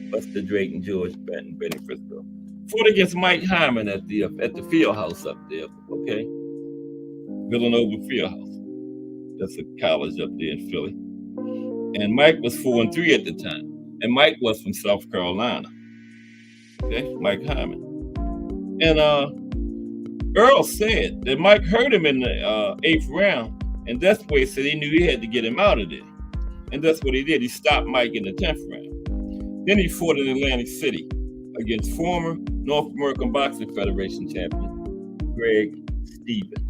Buster Drake and George Benton, Benny Briscoe. Fought against Mike Hyman at the Fieldhouse up there. Okay? Villanova Fieldhouse. That's a college up there in Philly. And Mike was 4-3 at the time. And Mike was from South Carolina. Okay, Mike Hyman. And Earl said that Mike hurt him in the 8th round, and that's where he said he knew he had to get him out of there. And that's what he did. He stopped Mike in the 10th round. Then he fought in Atlantic City against former North American Boxing Federation champion Greg Stevens.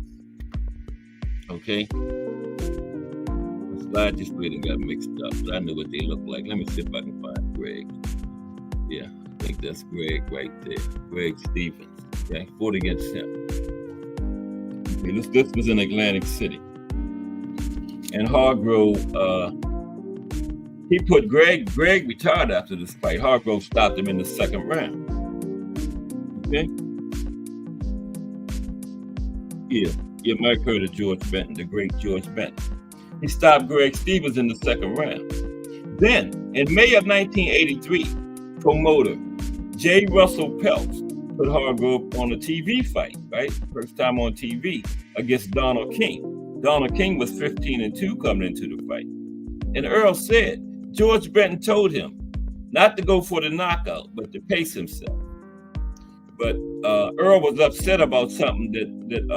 Okay. The slide just really got mixed up, but I knew what they looked like. Let me see if I can find Greg. Yeah. I think that's Greg right there. Greg Stevens. Okay, fought against him. Okay, this was in Atlantic City. And Hargrove, he put Greg retired after this fight. Hargrove stopped him in the 2nd round. Okay? Yeah, Mike heard of George Benton, the great George Benton. He stopped Greg Stevens in the 2nd round. Then, in May of 1983, promoter J. Russell Peltz put Hargrove on a TV fight, right? First time on TV against Donald King. Donald King was 15-2 coming into the fight. And Earl said George Benton told him not to go for the knockout, but to pace himself. But Earl was upset about something that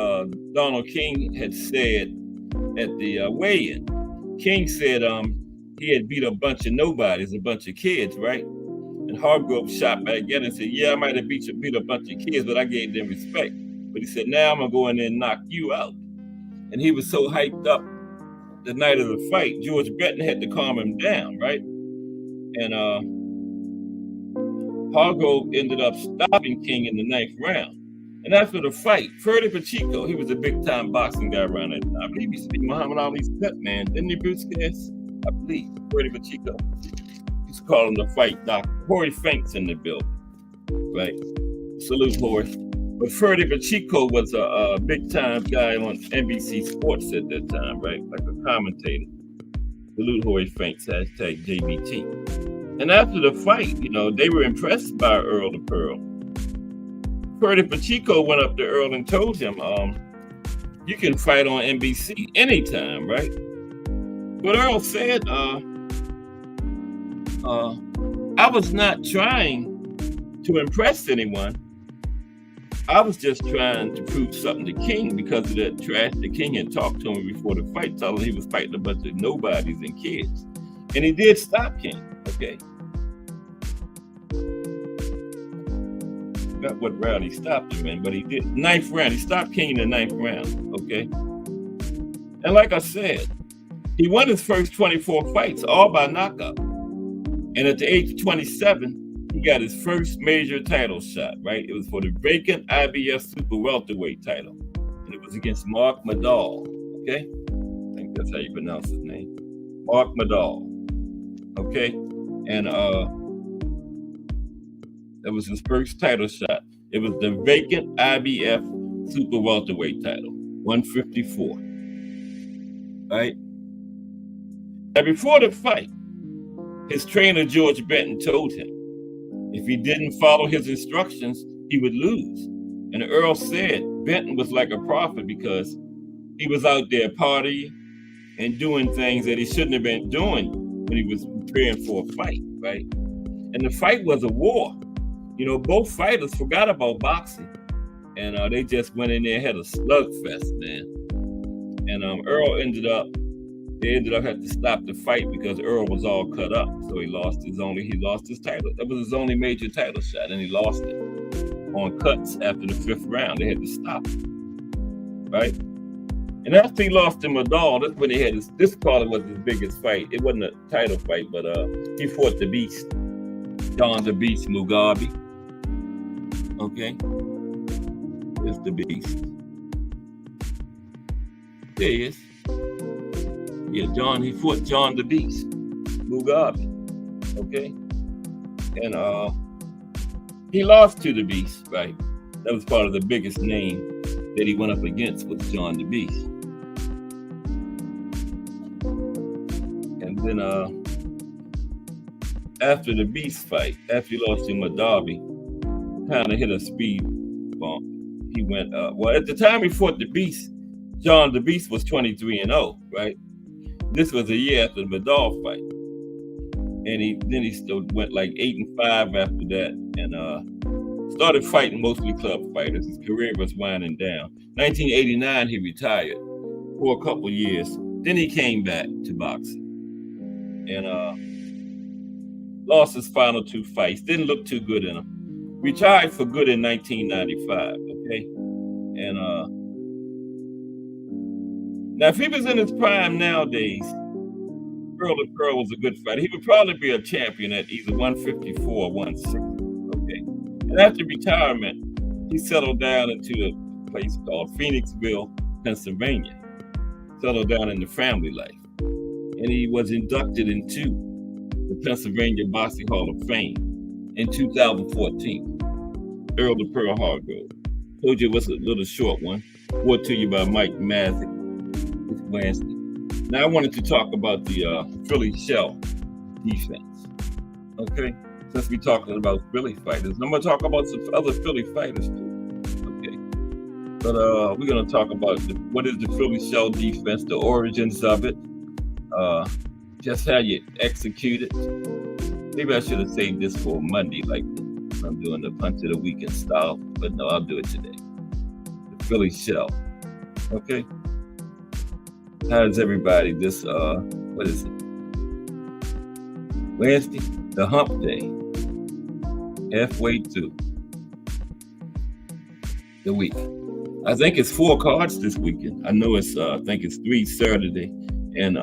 Donald King had said at the weigh-in. King said he had beat a bunch of nobodies, a bunch of kids, right? And Hargrove shot back at him and said, yeah, I might have beat a bunch of kids, but I gave them respect. But he said, now I'm going to go in there and knock you out. And he was so hyped up the night of the fight, George Benton had to calm him down, right? And Hargrove ended up stopping King in the 9th round. And after the fight, Freddie Pacheco, he was a big-time boxing guy around that time. I believe he used to be Muhammad Ali's pet man. Didn't he, Bruce Cass? I believe. Freddie Pacheco. Used to call him the fight doctor. Horry Finks in the building. Right? Salute, Horry. But Freddie Pacheco was a big-time guy on NBC Sports at that time, right? Like a commentator. Salute, Horry Finks, hashtag JBT. And after the fight, you know, they were impressed by Earl the Pearl. Freddie Pacheco went up to Earl and told him, you can fight on NBC anytime, right? But Earl said, I was not trying to impress anyone. I was just trying to prove something to King because of that trash that King had talked to him before the fight, telling him he was fighting a bunch of nobodies and kids. And he did stop King, okay? Not what round he stopped him in, but he did. 9th round. He stopped King in the 9th round, okay? And like I said, he won his first 24 fights, all by knockout. And at the age of 27, he got his first major title shot, right? It was for the vacant IBF super welterweight title. And it was against Mark Madall, okay? I think that's how you pronounce his name. Mark Madall, okay? And that was his first title shot. It was the vacant IBF super welterweight title, 154, right? Now, before the fight, his trainer, George Benton, told him if he didn't follow his instructions, he would lose. And Earl said Benton was like a prophet because he was out there partying and doing things that he shouldn't have been doing when he was preparing for a fight, right? And the fight was a war. You know, both fighters forgot about boxing, and they just went in there and had a slugfest, man. And Earl ended up having to stop the fight because Earl was all cut up, so he lost his title. That was his only major title shot, and he lost it on cuts after the 5th round. They had to stop it, right? And after he lost to Madall, that's when he had this probably was his biggest fight. It wasn't a title fight, but he fought the Beast, John the Beast Mugabe. Okay, it's the Beast. There he is. Yeah, he fought John the Beast Mugabe. Okay, and he lost to the Beast, right? That was part of the biggest name that he went up against was John the Beast. And then after the Beast fight, after he lost to Mugabe, kind of hit a speed bump. He went well, at the time he fought the Beast, John the Beast was 23-0, right? This was a year after the Madall fight. And he still went like 8-5 after that, and started fighting mostly club fighters. His career was winding down. 1989, he retired for a couple years. Then he came back to boxing and lost his final 2 fights. Didn't look too good in them. Retired for good in 1995. Okay, and now if he was in his prime nowadays, Earl was a good fighter. He would probably be a champion at either 154 or 160. Okay. And after retirement, he settled down into a place called Phoenixville, Pennsylvania. Settled down in the family life. And he was inducted into the Pennsylvania Boxing Hall of Fame in 2014. Earl the Pearl Hargrove. Told you it was a little short one. Brought to you by Mike Mazik this Wednesday. Now I wanted to talk about the Philly shell defense. Okay, since we're talking about Philly fighters, I'm gonna talk about some other Philly fighters too. Okay, but we're gonna talk about what is the Philly shell defense, the origins of it, just how you execute it. Maybe I should have saved this for Monday, like I'm doing the punch of the weekend style, but no, I'll do it today. The Philly shell. Okay. How's everybody this what is it? Wednesday, the hump day. Halfway through the week. I think it's 4 cards this weekend. I know it's I think it's 3 Saturday and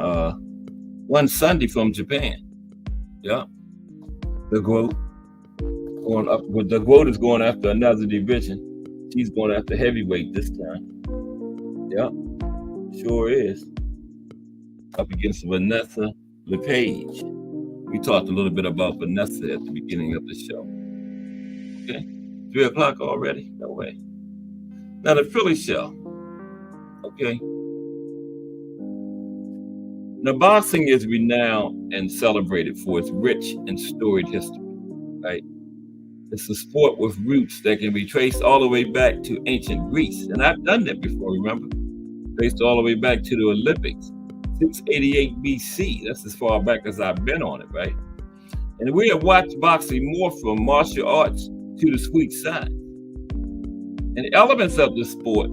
1 Sunday from Japan. Yeah. The GOAT going up with the GOAT is going after another division. She's going after heavyweight this time. Yeah. Sure is. Up against Vanessa LePage. We talked a little bit about Vanessa at the beginning of the show. Okay, 3 o'clock already? No way. Now the Philly shell. Okay. Now boxing is renowned and celebrated for its rich and storied history, right? It's a sport with roots that can be traced all the way back to ancient Greece. And I've done that before, remember? Traced all the way back to the Olympics, 688 BC. That's as far back as I've been on it, right? And we have watched boxing morph from martial arts to the sweet science. And elements of the sport,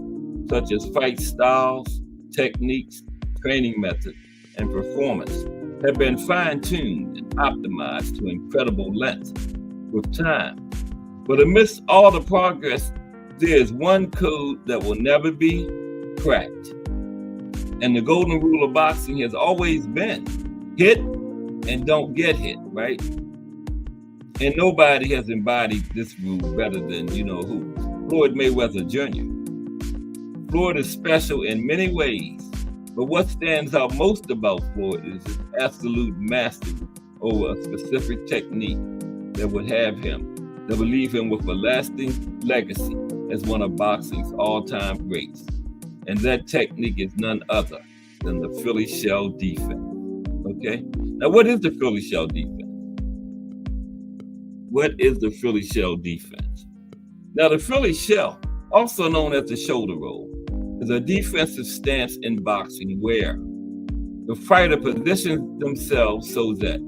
such as fight styles, techniques, training methods, and performance, have been fine-tuned and optimized to incredible lengths with time. But amidst all the progress, there is one code that will never be cracked. And the golden rule of boxing has always been hit and don't get hit, right? And nobody has embodied this rule better than you know who? Floyd Mayweather Jr. Floyd is special in many ways, but what stands out most about Floyd is his absolute mastery over a specific technique that would leave him with a lasting legacy as one of boxing's all-time greats. And that technique is none other than the Philly shell defense. Okay? Now, what is the Philly shell defense? What is the Philly shell defense? Now, the Philly shell, also known as the shoulder roll, is a defensive stance in boxing where the fighter positions themselves so that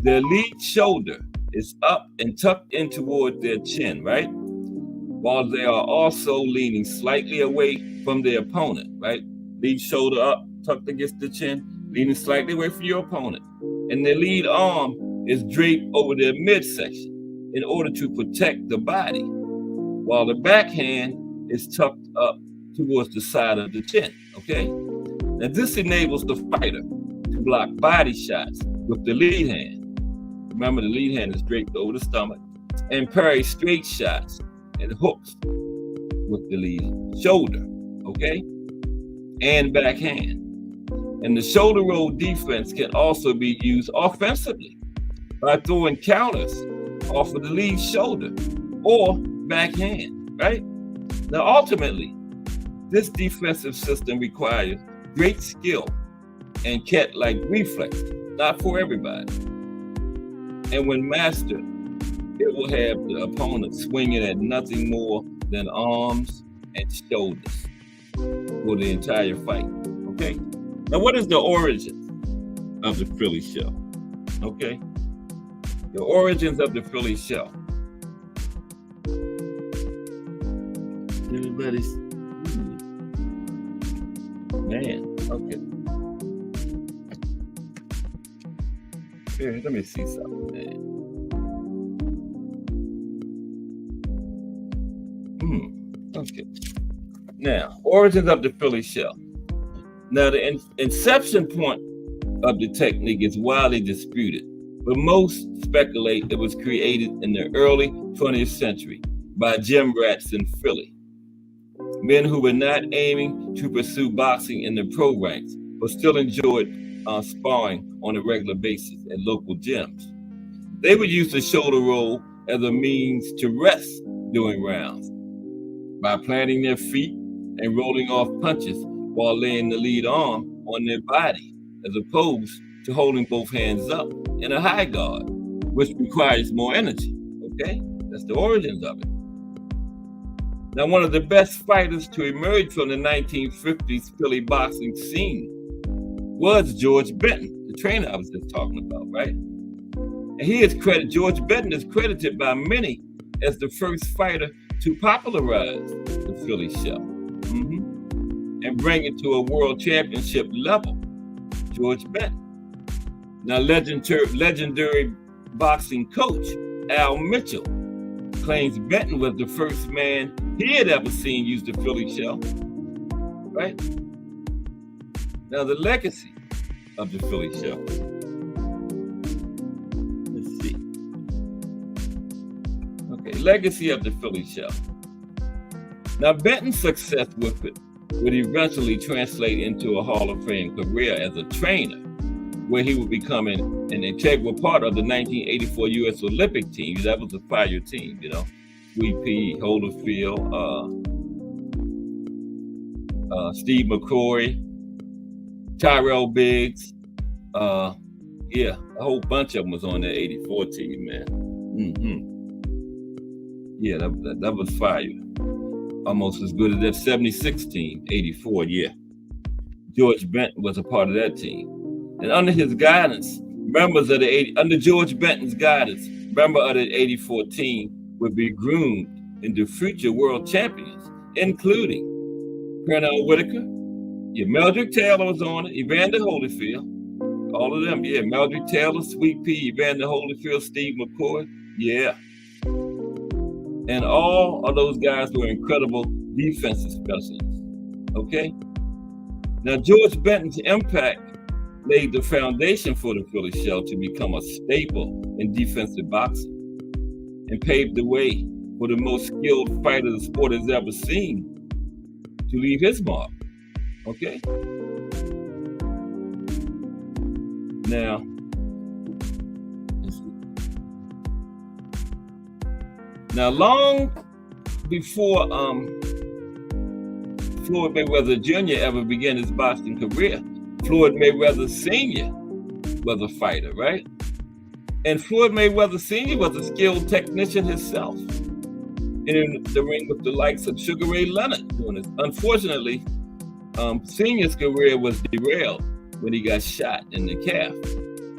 their lead shoulder is up and tucked in toward their chin, right? While they are also leaning slightly away from their opponent, right? Lead shoulder up, tucked against the chin, leaning slightly away from your opponent. And their lead arm is draped over their midsection in order to protect the body, while the backhand is tucked up towards the side of the chin, okay? Now this enables the fighter to block body shots with the lead hand. Remember, the lead hand is draped over the stomach, and parry straight shots and hooks with the lead shoulder, okay? And backhand. And the shoulder roll defense can also be used offensively by throwing counters off of the lead shoulder or backhand, right? Now, ultimately, this defensive system requires great skill and cat-like reflexes, not for everybody. And when mastered, it will have the opponent swinging at nothing more than arms and shoulders for the entire fight, okay? Now, what is the origin of the Philly shell, okay? The origins of the Philly shell. Everybody's, man, okay. Here, let me see something, man. Okay. Now, origins of the Philly shell. Now, the inception point of the technique is widely disputed, but most speculate it was created in the early 20th century by gym rats in Philly, men who were not aiming to pursue boxing in the pro ranks, but still enjoyed sparring on a regular basis at local gyms. They would use the shoulder roll as a means to rest during rounds by planting their feet and rolling off punches while laying the lead arm on their body, as opposed to holding both hands up in a high guard, which requires more energy, okay? That's the origins of it. Now, one of the best fighters to emerge from the 1950s Philly boxing scene was George Benton, the trainer I was just talking about, right? And George Benton is credited by many as the first fighter to popularize the Philly shell and bring it to a world championship level. George Benton. Now, legendary boxing coach Al Mitchell claims Benton was the first man he had ever seen use the Philly shell, right? Now, the legacy of the Philly shell. Let's see. Okay, legacy of the Philly shell. Now, Benton's success with it would eventually translate into a Hall of Fame career as a trainer, where he would become an integral part of the 1984 U.S. Olympic team. That was a fire team, you know. Sweet Pea, Holyfield, Steve McCrory, Tyrell Biggs. Yeah, a whole bunch of them was on that 84 team, man. Yeah, that was fire. Almost as good as that 76 team, 84, yeah. George Benton was a part of that team. And under his guidance, under George Benton's guidance, members of the 84 team would be groomed into future world champions, including Pernell Whitaker, yeah, Meldrick Taylor was on it, Evander Holyfield, all of them, yeah, Meldrick Taylor, Sweet Pea, Evander Holyfield, Steve McCoy, yeah. And all of those guys were incredible defensive specialists, okay? Now, George Benton's impact laid the foundation for the Philly shell to become a staple in defensive boxing. and paved the way for the most skilled fighter the sport has ever seen to leave his mark. Okay? Now, long before Floyd Mayweather Jr. ever began his boxing career, Floyd Mayweather Sr. was a fighter, right? And Floyd Mayweather Sr. was a skilled technician himself, in the ring with the likes of Sugar Ray Leonard doing this. Unfortunately, Senior's career was derailed when he got shot in the calf,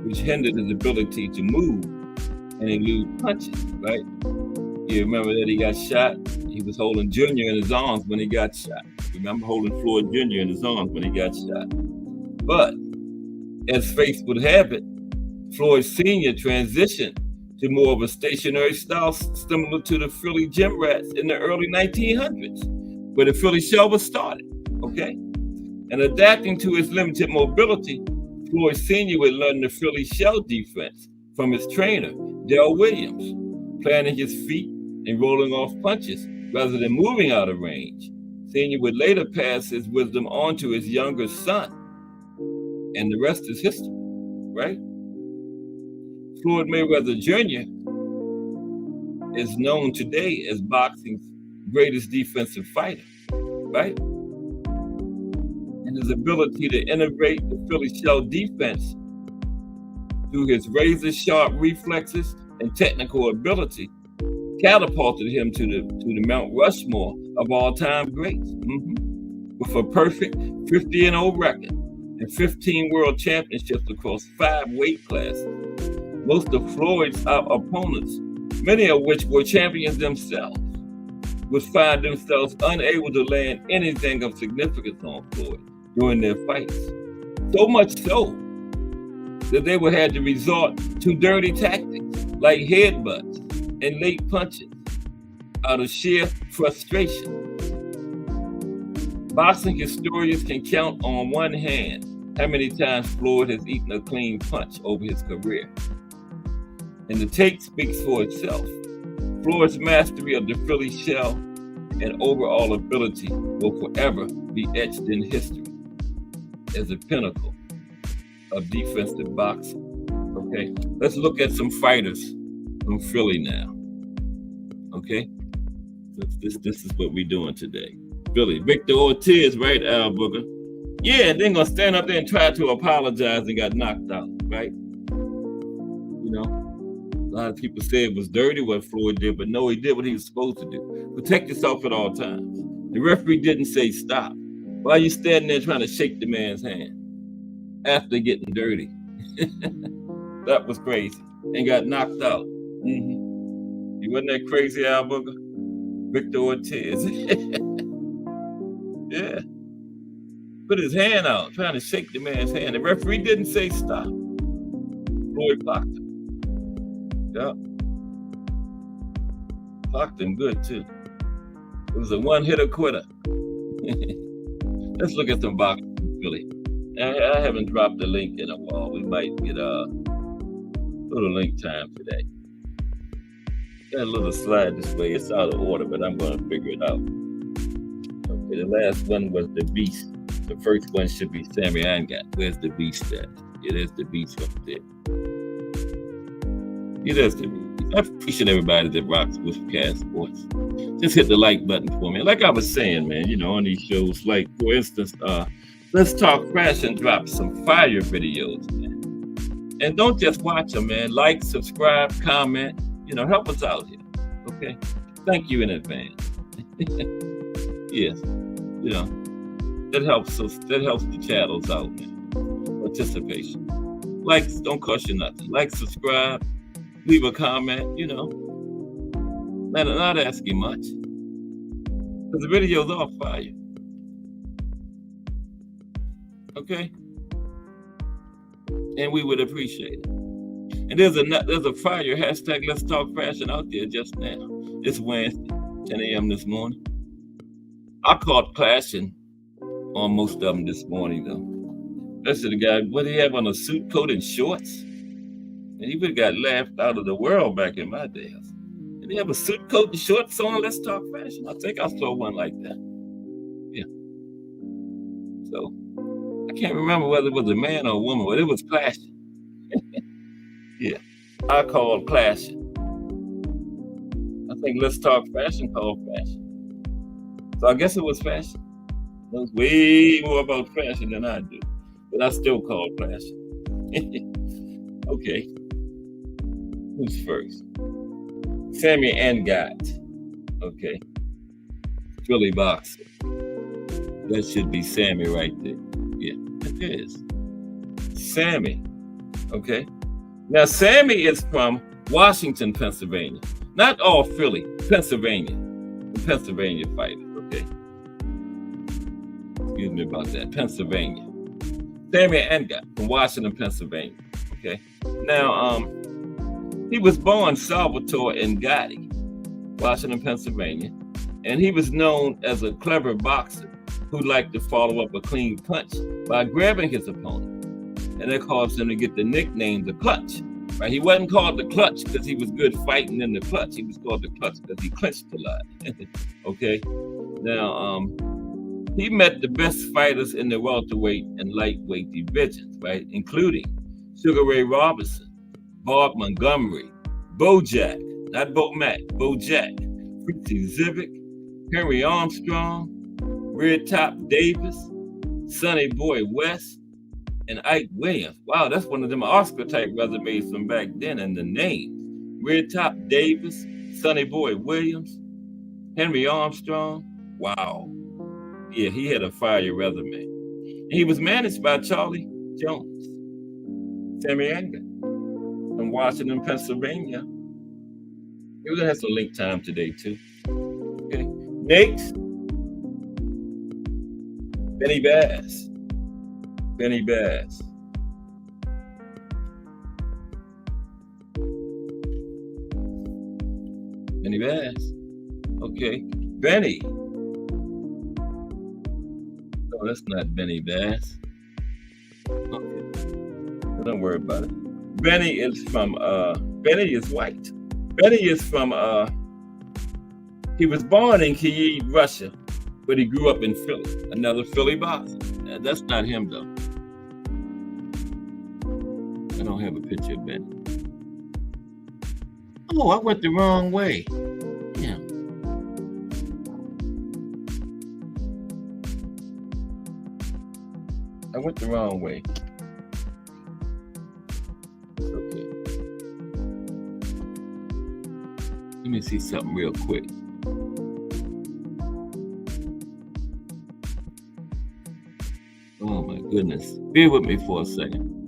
which hindered his ability to move and elude punches, right? You remember that he got shot? He was holding Junior in his arms when he got shot. Remember holding Floyd Jr. in his arms when he got shot. But as fate would have it, Floyd Sr. transitioned to more of a stationary style similar to the Philly gym rats in the early 1900s, where the Philly shell was started, okay? And adapting to his limited mobility, Floyd Sr. would learn the Philly shell defense from his trainer, Dale Williams, planting his feet and rolling off punches rather than moving out of range. Sr. would later pass his wisdom on to his younger son, and the rest is history, right? Floyd Mayweather Jr. is known today as boxing's greatest defensive fighter, right? And his ability to innovate the Philly shell defense through his razor-sharp reflexes and technical ability catapulted him to the Mount Rushmore of all-time greats, with a perfect 50-0 record and 15 world championships across 5 weight classes. Most of Floyd's opponents, many of which were champions themselves, would find themselves unable to land anything of significance on Floyd during their fights. So much so that they would have to resort to dirty tactics like headbutts and late punches out of sheer frustration. Boxing historians can count on one hand how many times Floyd has eaten a clean punch over his career. And the tape speaks for itself. Floyd's mastery of the Philly shell and overall ability will forever be etched in history as a pinnacle of defensive boxing. Okay, let's look at some fighters from Philly now. Okay, this is what we're doing today. Philly, Victor Ortiz, right, Al Booker? Yeah, and then gonna stand up there and try to apologize and got knocked out, right? You know, a lot of people say it was dirty what Floyd did, but no, he did what he was supposed to do. Protect yourself at all times. The referee didn't say stop. Why are you standing there trying to shake the man's hand after getting dirty? That was crazy. And got knocked out. You wasn't that crazy, Al Booker? Victor Ortiz. Yeah. Put his hand out, trying to shake the man's hand. The referee didn't say stop. Floyd blocked him. Yep. Blocked him good, too. It was a one-hitter quitter. Let's look at some boxing in Philly. I haven't dropped the link in a while. We might get a little link time today. Got a little slide this way. It's out of order, but I'm going to figure it out. Okay, the last one was the Beast. The first one should be Sammy Angat. Where's the Beast at? Yeah, there's the Beast up there. Yeah, there's the Beast. I appreciate everybody that rocks with Cast Sports. Just hit the like button for me. Like I was saying, man, you know, on these shows, like, for instance, Let's Talk Fashion dropped some fire videos, man. And don't just watch them, man. Like, subscribe, comment, you know, help us out here, okay? Thank you in advance. Yes, you know, that helps us, that helps the channels out, man. Participation. Likes don't cost you nothing. Like, subscribe, leave a comment, you know. Not asking much. Because the videos are fire. Okay? And we would appreciate it. And there's a fire hashtag Let's Talk Fashion out there just now. It's Wednesday, 10 a.m. this morning. I caught clashing on most of them this morning, though. That's the guy, what did he have on, a suit coat and shorts? And he would have got laughed out of the world back in my days. And They have a suit coat and shorts on. Let's talk fashion. I think I saw one like that. Yeah. So I can't remember whether it was a man or a woman, but it was clashing. Yeah. I called clashing. I think Let's Talk Fashion called fashion. So I guess it was fashion. Knows way more about fashion than I do, but I still call fashion. Okay. Who's first? Sammy Angat. Okay. Philly boxer. That should be Sammy right there. Yeah, it is. Sammy. Okay. Now, Sammy is from Washington, Pennsylvania. Not all Philly, Pennsylvania. Pennsylvania fighters, okay? Excuse me about that. Pennsylvania. Sammy Angat from Washington, Pennsylvania. Okay. Now, he was born Salvatore Ngati, Washington, Pennsylvania, and he was known as a clever boxer who liked to follow up a clean punch by grabbing his opponent, and that caused him to get the nickname the Clutch. Right? He wasn't called the Clutch because he was good fighting in the clutch. He was called the Clutch because he clinched a lot. Okay. Now, he met the best fighters in the welterweight and lightweight divisions, right, including Sugar Ray Robinson, Bob Montgomery, Bojack, not Bo Mac, Bojack, Fritzy Zivik, Henry Armstrong, Red Top Davis, Sonny Boy West, and Ike Williams. Wow, that's one of them Oscar-type resumes from back then, and the names. Red Top Davis, Sonny Boy Williams, Henry Armstrong. Wow. Yeah, he had a fire resume. And he was managed by Charlie Jones. Sammy Angat from Washington, Pennsylvania. We're going to have some link time today, too. Okay. Next, Benny Bass. Benny Bass. Benny Bass. Okay. Benny. No, that's not Benny Bass. Okay. Don't worry about it. Benny is from Benny is white. Benny is from he was born in Kyiv, Russia, but he grew up in Philly. Another Philly boxer. That's not him though. I don't have a picture of Benny. Oh, I went the wrong way. Yeah. I went the wrong way. Okay. Let me see something real quick. Oh my goodness. Bear with me for a second.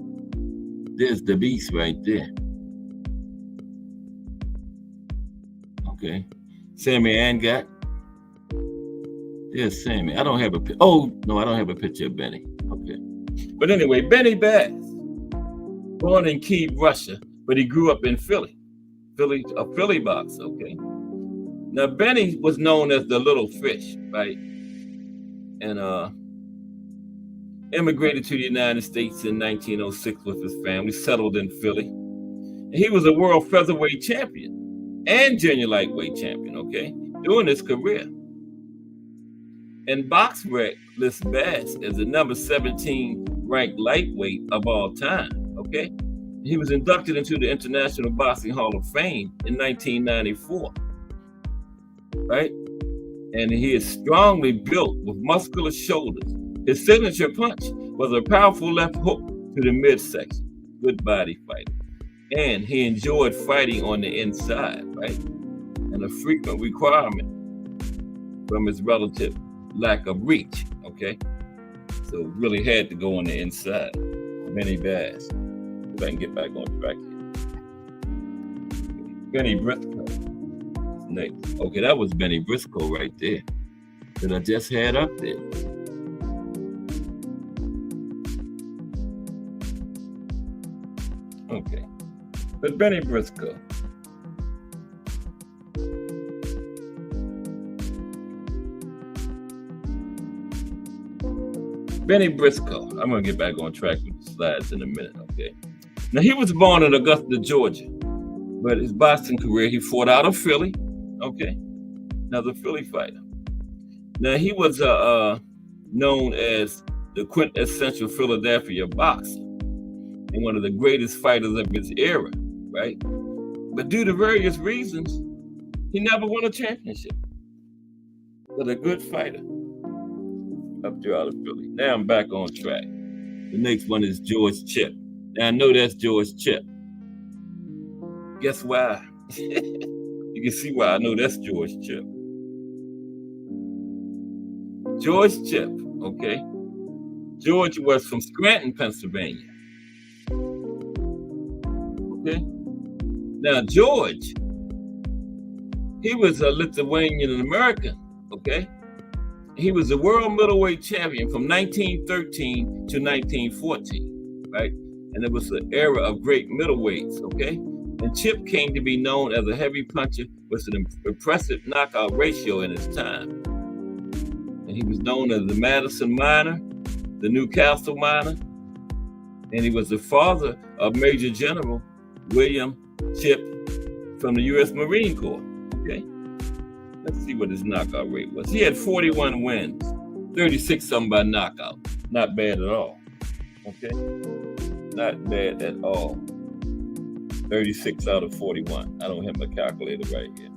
There's the beast right there. Okay. Sammy Angat. There's Sammy. I don't have a picture. Oh, no, I don't have a picture of Benny. Okay. But anyway, Benny Bass. Born in Kyiv, Russia, but he grew up in Philly. A Philly boxer, okay? Now, Benny was known as the Little Fish, right? And immigrated to the United States in 1906 with his family, settled in Philly. And he was a world featherweight champion and junior lightweight champion, okay, during his career. And BoxRec lists Bass as the number 17 ranked lightweight of all time, okay? He was inducted into the International Boxing Hall of Fame in 1994, right? And he is strongly built with muscular shoulders. His signature punch was a powerful left hook to the midsection. Good body fighter. And he enjoyed fighting on the inside, right? And a frequent requirement from his relative lack of reach, okay? So really had to go on the inside. Benny Bass. If I can get back on track here. Benny Briscoe. Next. Okay, that was Benny Briscoe right there that I just had up there. Okay. But Benny Briscoe. Benny Briscoe. I'm going to get back on track with the slides in a minute, okay? Now, he was born in Augusta, Georgia, But his boxing career, he fought out of Philly. Okay, another Philly fighter. Now he was known as the quintessential Philadelphia boxer and one of the greatest fighters of his era, right? But due to various reasons, he never won a championship. But a good fighter up there out of Philly. Now I'm back on track. The next one is George Chip. Now I know that's George Chip. Guess why? You can see why I know that's George Chip. George Chip, okay? George was from Scranton, Pennsylvania. Okay? Now, George, he was a Lithuanian American, okay? He was the world middleweight champion from 1913 to 1914, right? And it was an era of great middleweights, okay? And Chip came to be known as a heavy puncher with an impressive knockout ratio in his time. And he was known as the Madison Miner, the Newcastle Miner, and he was the father of Major General William Chip from the U.S. Marine Corps, okay? Let's see what his knockout rate was. He had 41 wins, 36 of them by knockout. Not bad at all, okay? Not bad at all. 36 out of 41. I don't have my calculator right here.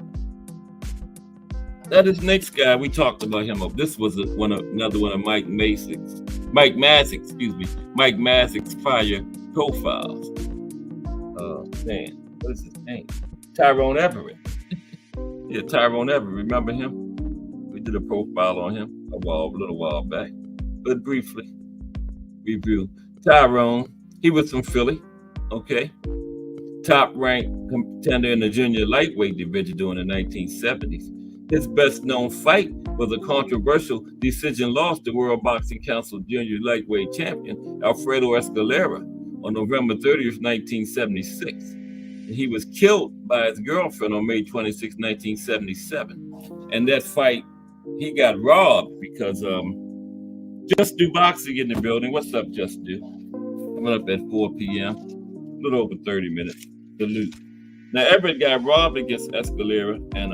Now this next guy, we talked about him. This was another one of Mike Mazzik's prior profiles. Man, what is his name? Tyrone Everett. Yeah, Tyrone Everett. Remember him? We did a profile on him a little while back. But briefly review. Tyrone, he was from Philly, okay? Top-ranked contender in the junior lightweight division during the 1970s. His best-known fight was a controversial decision loss to World Boxing Council junior lightweight champion Alfredo Escalera on November 30th, 1976. And he was killed by his girlfriend on May 26, 1977. And that fight, he got robbed because Just Do Boxing in the building. What's up, Just Do? Coming up at 4 p.m. A little over 30 minutes. Salute. Now, Everett got robbed against Escalera, and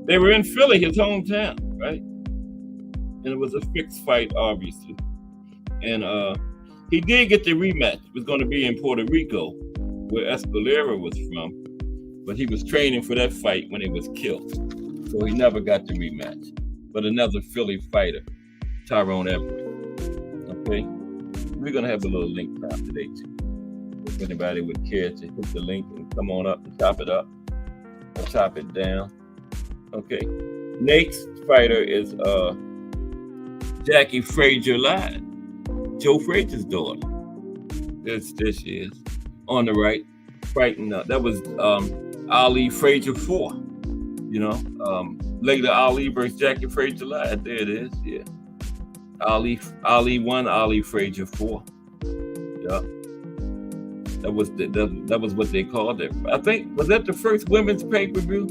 they were in Philly, his hometown, right? And it was a fixed fight, obviously. And he did get the rematch. It was going to be in Puerto Rico, where Escalera was from. But he was training for that fight when he was killed. So he never got the rematch. But another Philly fighter, Tyrone Everett. Okay? We're going to have a little link down today, too. If anybody would care to hit the link and come on up and chop it up or chop it down. Okay. Next fighter is Jackie Frazier-Lyde, Joe Frazier's daughter. There she is on the right, fighting. That was Ali Frazier 4. You know, later Ali versus Jackie Frazier-Lyde. There it is. Yeah. Ali 1, Ali Frazier 4. Yeah. That was what they called it. I think, was that the first women's pay-per-view?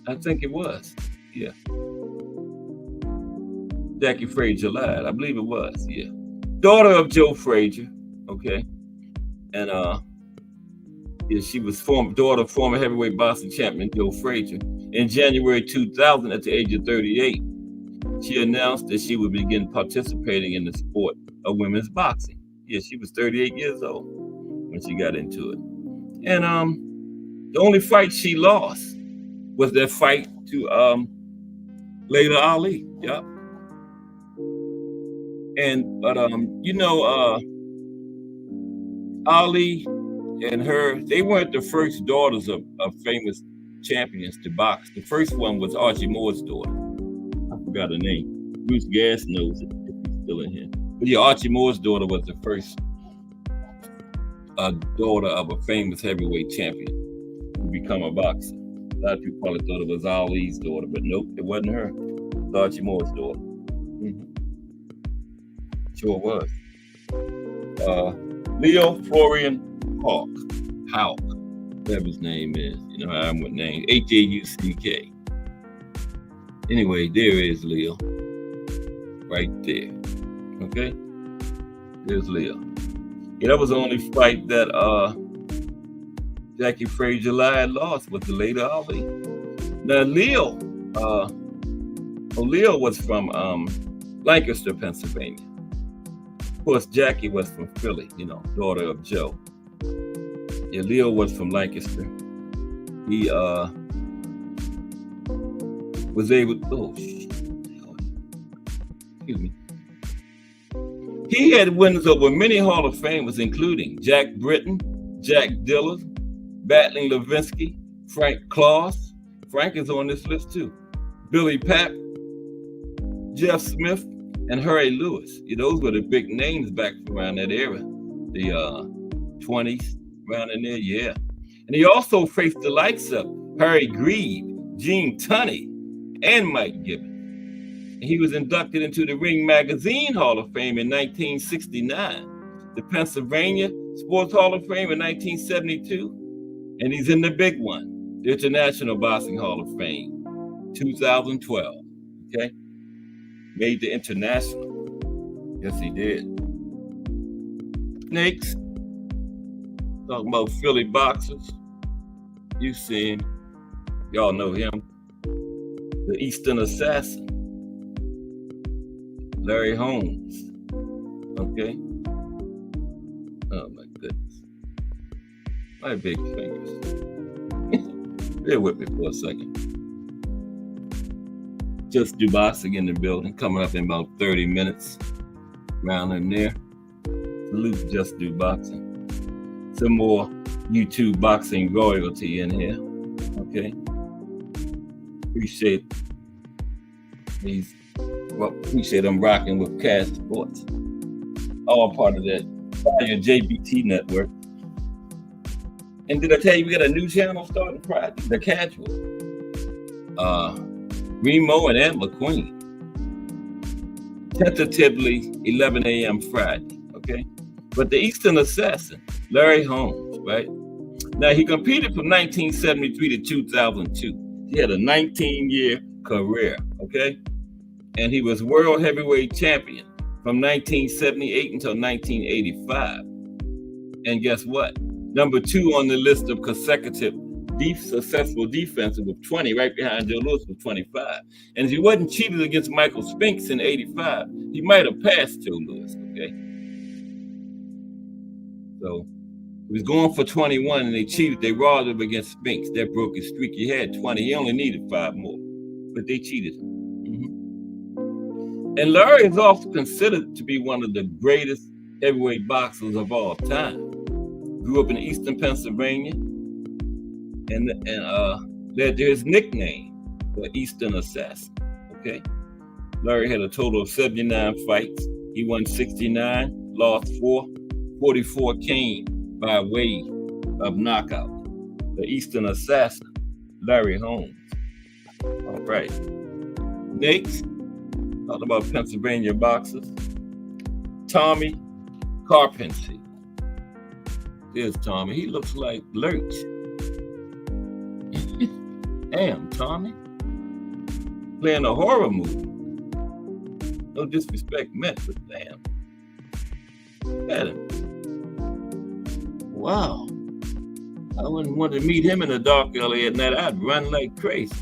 I think it was. Yeah. Jackie Frazier-Lyde. I believe it was. Yeah. Daughter of Joe Frazier. Okay. And yeah, she was daughter of former heavyweight boxing champion Joe Frazier. In January 2000, at the age of 38, she announced that she would begin participating in the sport of women's boxing. Yeah, she was 38 years old when she got into it. And the only fight she lost was that fight to later Ali. Yep. But you know, Ali and her, they weren't the first daughters of famous champions to box. The first one was Archie Moore's daughter. I forgot her name. Bruce Gass knows it if he's still in here. But yeah, Archie Moore's daughter was the first daughter of a famous heavyweight champion to become a boxer. A lot of people probably thought it was Ali's daughter, but nope, it wasn't her. It was Archie Moore's daughter. Mm-hmm. Sure was. Leo Florian Hauck, whatever his name is. You know how I'm with names. Hauck. Anyway, there is Leo. Right there. Okay? There's Leo. Yeah, that was the only fight that Jackie Frazier lied lost was the later Ali. Now Leo was from Lancaster, Pennsylvania. Of course, Jackie was from Philly, daughter of Joe. Yeah, Leo was from Lancaster. He was able. Excuse me. He had wins over many Hall of Famers, including Jack Britton, Jack Dillard, Battling Levinsky, Frank Claus. Frank is on this list too. Billy Papp, Jeff Smith, and Harry Lewis. Those were the big names back around that era, the 20s, around in there, yeah. And he also faced the likes of Harry Grieve, Gene Tunney, and Mike Gibbons. And he was inducted into the Ring Magazine Hall of Fame in 1969, the Pennsylvania Sports Hall of Fame in 1972, and he's in the big one, the International Boxing Hall of Fame, 2012, okay? Made the international. Yes, he did. Next, talking about Philly boxers. You see him. Y'all know him. The Eastern Assassin, Larry Holmes. Okay? Oh my goodness. My big fingers. Bear with me for a second. Just Do Boxing in the building, coming up in about 30 minutes. Around in there. Salute Just Do Boxing. Some more YouTube boxing royalty in here. Okay. Appreciate them rocking with Cash Sports. All part of that Fire JBT network. And did I tell you we got a new channel starting Friday? The Casual. Remo and Ed McQueen. Tentatively 11 a.m. Friday. Okay. But the Eastern Assassin, Larry Holmes, right? Now he competed from 1973 to 2002. He had a 19-year career, okay? And he was world heavyweight champion from 1978 until 1985. And guess what? Number 2 on the list of consecutive successful defenses with 20, right behind Joe Louis with 25. And if he wasn't cheated against Michael Spinks in 85, he might have passed Joe Louis, okay? So he was going for 21 and they cheated. They robbed him against Spinks. That broke his streak. He had 20. He only needed 5 more, but they cheated him. And Larry is also considered to be one of the greatest heavyweight boxers of all time. Grew up in eastern Pennsylvania and led to his nickname, the Eastern Assassin. Okay. Larry had a total of 79 fights. He won 69, lost 4, 44 came by way of knockout. The Eastern Assassin, Larry Holmes. All right. Next, talking about Pennsylvania boxers. Tommy Carpenter. Here's Tommy. He looks like Lurch. Damn, Tommy. Playing a horror movie. No disrespect meant, but damn. Look at him. Wow. I wouldn't want to meet him in a dark alley at night. I'd run like crazy.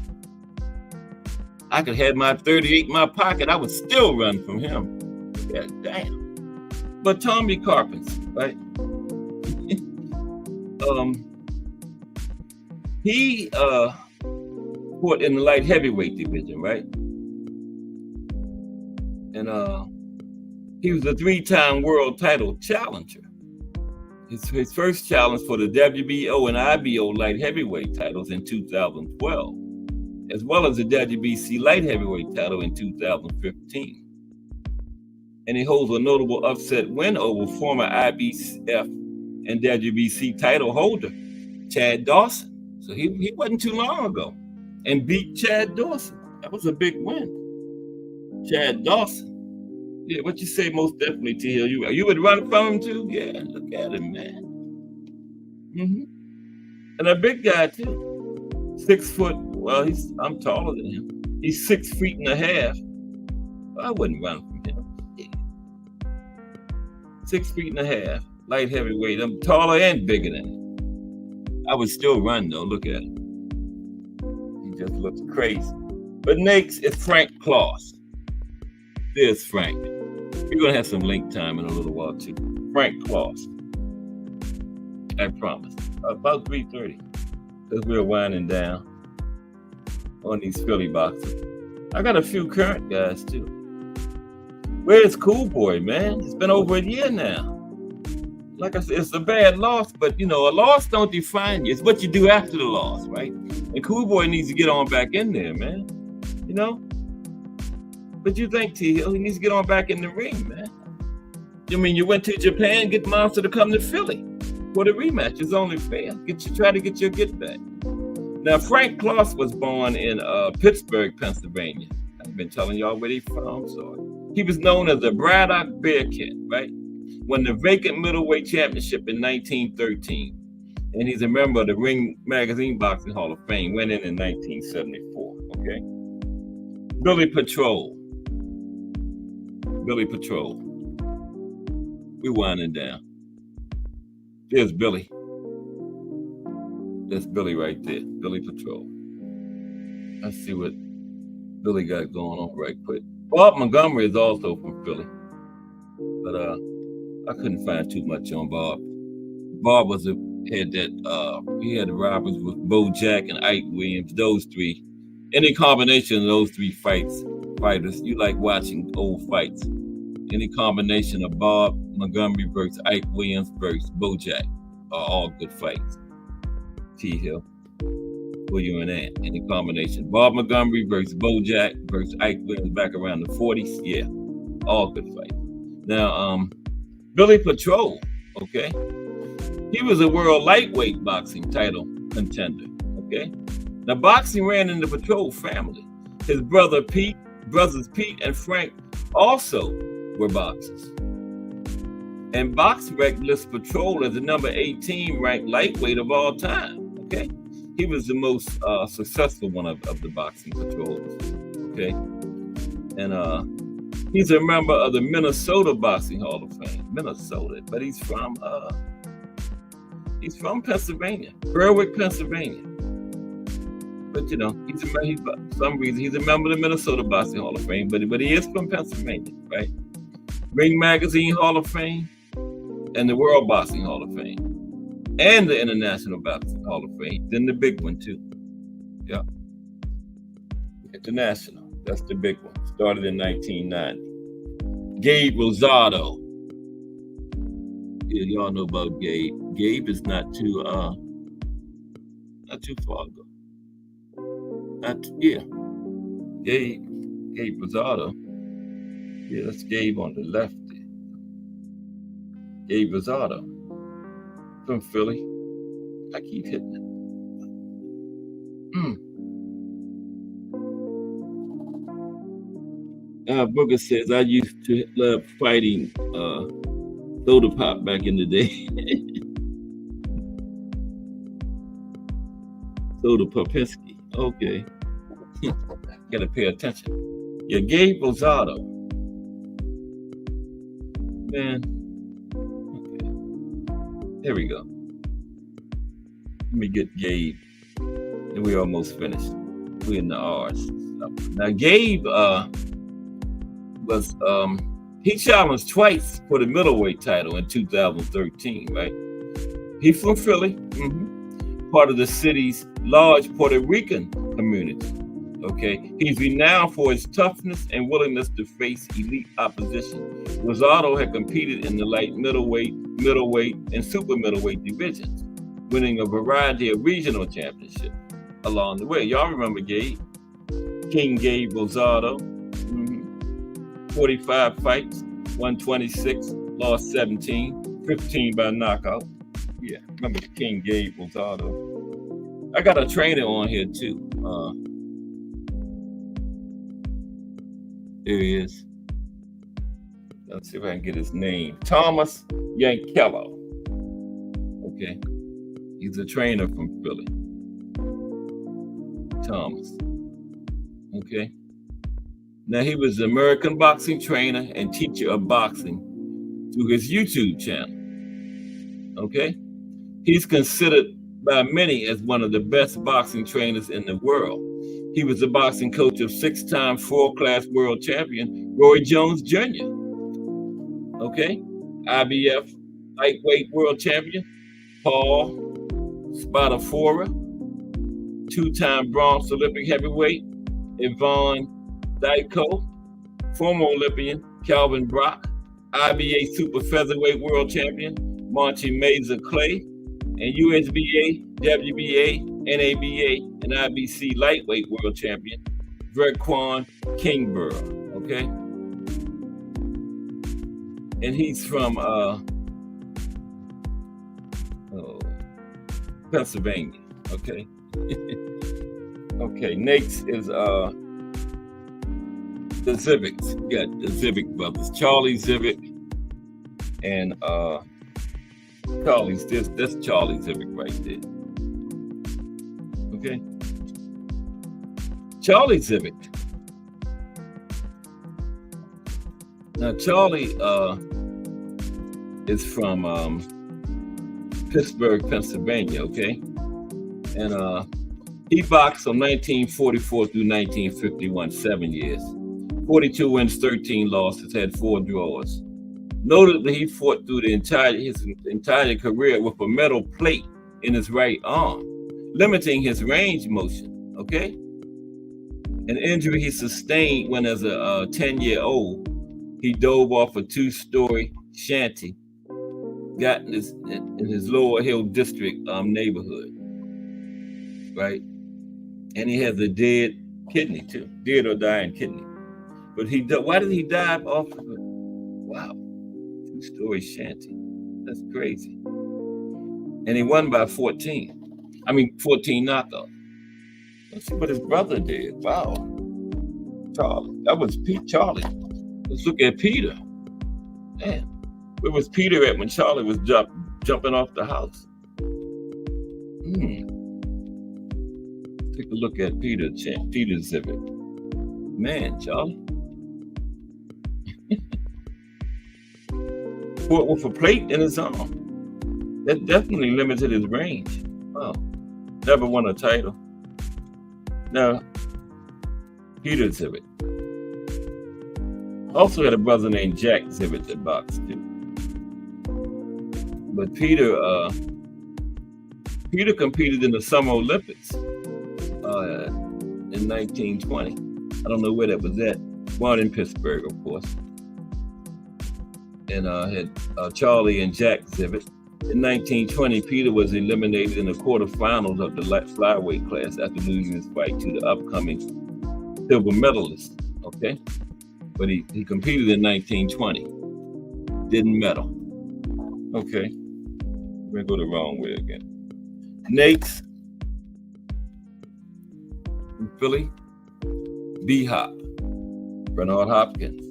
I could have my 38 in my pocket. I would still run from him. Yeah, damn. But Tommy Carpenter, right? He fought in the light heavyweight division, right? And he was a 3-time world title challenger. His first challenge for the WBO and IBO light heavyweight titles in 2012, as well as the WBC light heavyweight title in 2015. And he holds a notable upset win over former IBF and WBC title holder, Chad Dawson. So he wasn't too long ago and beat Chad Dawson. That was a big win. Chad Dawson. Yeah, what you say most definitely, T-Hill? You would run from him too? Yeah, look at him, man. And a big guy too. 6 foot, well, I'm taller than him. He's 6 feet and a half. I wouldn't run from him. Yeah. 6 feet and a half, light heavyweight. I'm taller and bigger than him. I would still run though. Look at him. He just looks crazy. But next is Frank Claus. There's Frank. We're gonna have some link time in a little while too. Frank Claus. I promise. About 3:30. Because we're winding down on these Philly boxes. I got a few current guys too. Where's Cool Boy, man? It's been over a year now. Like I said, it's a bad loss, but a loss don't define you. It's what you do after the loss, right? And Cool Boy needs to get on back in there, man. But you think, T Hill, he needs to get on back in the ring, man. You went to Japan, get Monster to come to Philly for the rematch. It's only fair. Try to get your get back. Now, Frank Claus was born in Pittsburgh, Pennsylvania. I've been telling y'all where he's from, so he was known as the Braddock Bearcat, right? Won the vacant middleweight championship in 1913, and he's a member of the Ring Magazine Boxing Hall of Fame. Went in 1974. Okay. Billy Patrol. We're winding down. There's Billy. That's Billy right there. Billy Patrol. Let's see what Billy got going on right quick. Bob Montgomery is also from Philly, but I couldn't find too much on Bob. Bob had the robberies with Bo Jack and Ike Williams. Those three, any combination of those three fighters, you like watching old fights. Any combination of Bob Montgomery versus Ike Williams versus Bo Jack are all good fights. T Hill, where you in at? Any combination. Bob Montgomery versus Bo Jack versus Ike Williams back around the 40s. Yeah, all good fights. Now, Billy Patrol, okay? He was a world lightweight boxing title contender, okay? Now, boxing ran in the Patrol family. His brothers Pete and Frank also were boxers. And BoxRec lists Patrol as the number 18 ranked lightweight of all time, okay? He was the most successful one of the boxing patrols, okay? And he's a member of the Minnesota Boxing Hall of Fame. Minnesota, but he's from Pennsylvania, Berwick, Pennsylvania. But for some reason he's a member of the Minnesota Boxing Hall of Fame, but he is from Pennsylvania, right? Ring Magazine Hall of Fame and the World Boxing Hall of Fame and the International Boxing Hall of Fame. Then the big one too. Yeah. International. That's the big one. Started in 1990. Gabe Rosado. Yeah, y'all know about Gabe. Gabe is not too far ago. Gabe Rosado. Yeah, that's Gabe on the left there. Gabe Rosado from Philly. I keep hitting it. Booker says, I used to love fighting soda pop back in the day. Soda Popinski. Okay. Gotta pay attention. Yeah, Gabe Rosado. Man. Okay. Here we go. Let me get Gabe. And we're almost finished. We're in the R's. Now Gabe he challenged twice for the middleweight title in 2013, right? He's from Philly, part of the city's large Puerto Rican community. Okay, he's renowned for his toughness and willingness to face elite opposition. Rosado had competed in the light middleweight, and super middleweight divisions, winning a variety of regional championships along the way. Y'all remember Gabe? King Gabe Rosado, 45 fights, won 26, lost 17, 15 by knockout. Yeah, remember King Gabe Rosado. I got a trainer on here too. There he is. Let's see if I can get his name. Thomas Yankello. Okay. He's a trainer from Philly. Thomas. Okay. Now, he was an American boxing trainer and teacher of boxing through his YouTube channel. Okay. He's considered by many as one of the best boxing trainers in the world. He was the boxing coach of six-time four-class world champion Roy Jones Jr. Okay, IBF lightweight world champion Paul Spadafora, two-time bronze Olympic heavyweight Yvonne Dyko, former Olympian Calvin Brock, IBA super featherweight world champion Monty Mazer Clay, and USBA, WBA, NABA, and IBC lightweight world champion Verquan Kingborough. Okay, and he's from Pennsylvania. Okay. Okay, Nate's is the Zivics. You got the Zivic brothers, Charlie Zivic and Charlie's that's Charlie Zivic right there. Okay. Charlie Zivic. Now Charlie is from Pittsburgh, Pennsylvania, okay? And he boxed from 1944 through 1951, 7 years. 42 wins, 13 losses, had 4 draws. Notably, he fought through his entire career with a metal plate in his right arm, limiting his range motion, okay? An injury he sustained when as a 10-year-old, he dove off a 2-story shanty, got in his Lower Hill District neighborhood, right? And he has a dead kidney too, dead or dying kidney. But why did he dive off of it? Wow, 2-story shanty. That's crazy. And he won by 14 knockouts. Let's see what his brother did. Wow. Charlie. That was Charlie. Let's look at Peter. Man, where was Peter at when Charlie was jumping off the house? Take a look at Peter Zivic. Man, Charlie. Fought with a plate in his arm. That definitely limited his range. Wow. Never won a title. Now, Peter Zivic also had a brother named Jack Zivic that boxed too. But Peter competed in the Summer Olympics in 1920. I don't know where that was at. Born in Pittsburgh, of course. And had Charlie and Jack Zivic. In 1920, Peter was eliminated in the quarterfinals of the flyweight class after losing his fight to the upcoming silver medalist. Okay, but he competed in 1920. Didn't medal. Okay, we're gonna go the wrong way again. Nate's from Philly, B-Hop, Bernard Hopkins.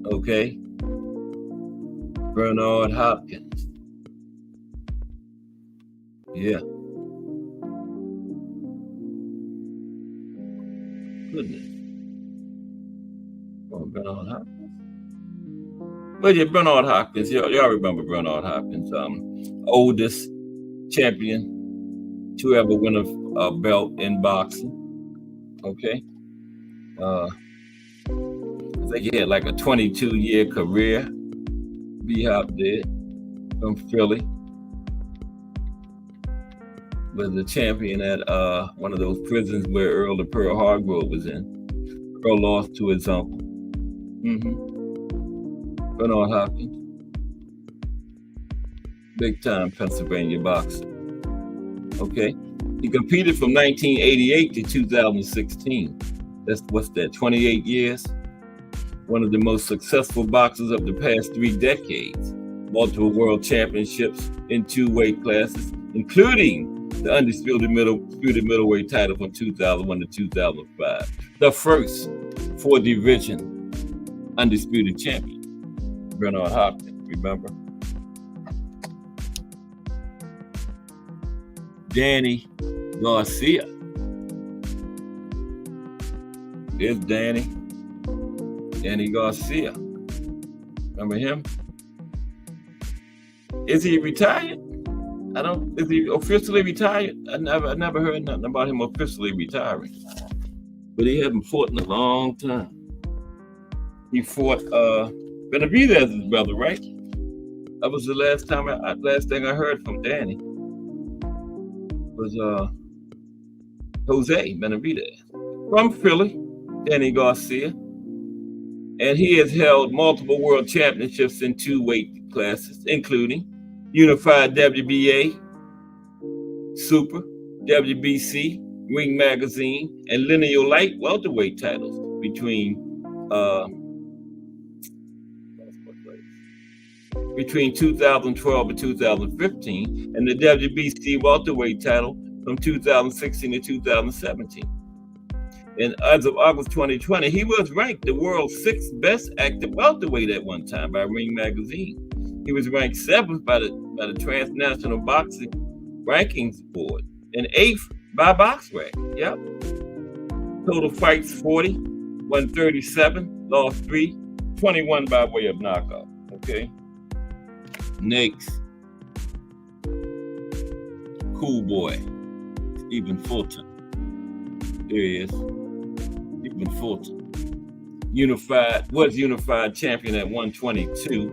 Okay. Bernard Hopkins. Yeah. Goodness. Oh, Bernard Hopkins. Well, yeah, Bernard Hopkins. Y'all remember Bernard Hopkins. Oldest champion to ever win a belt in boxing. Okay. I think he had like a 22-year career. B-Hop did, from Philly. Was the champion at one of those prisons where Earl the Pearl Hargrove was in. Earl lost to his uncle. Bernard Hopkins. Big time Pennsylvania boxer. Okay. He competed from 1988 to 2016. What's that, 28 years? One of the most successful boxers of the past 3 decades. Multiple world championships in 2 weight classes, including the undisputed middleweight title from 2001 to 2005. The first 4-division undisputed champion. Bernard Hopkins, remember? Danny Garcia. There's Danny Garcia. Remember him? Is he retired? I don't. Is he officially retired? I never heard nothing about him officially retiring. But he hasn't fought in a long time. He fought Benavidez's brother, right? That was the last thing I heard from Danny was Jose Benavidez from Philly, Danny Garcia, and he has held multiple world championships in 2 weight classes, including Unified WBA, Super, WBC, Ring Magazine, and Lineal Light welterweight titles between 2012 and 2015, and the WBC welterweight title from 2016 to 2017. And as of August 2020, he was ranked the world's 6th best active welterweight at one time by Ring Magazine. He was ranked 7th by the Transnational Boxing Rankings Board and 8th by BoxRec. Yep. Total fights 40, won 37, lost 3, 21 by way of knockout. Okay. Next, Cool Boy, Stephen Fulton. There he is. Stephen Fulton. Was unified champion at 122.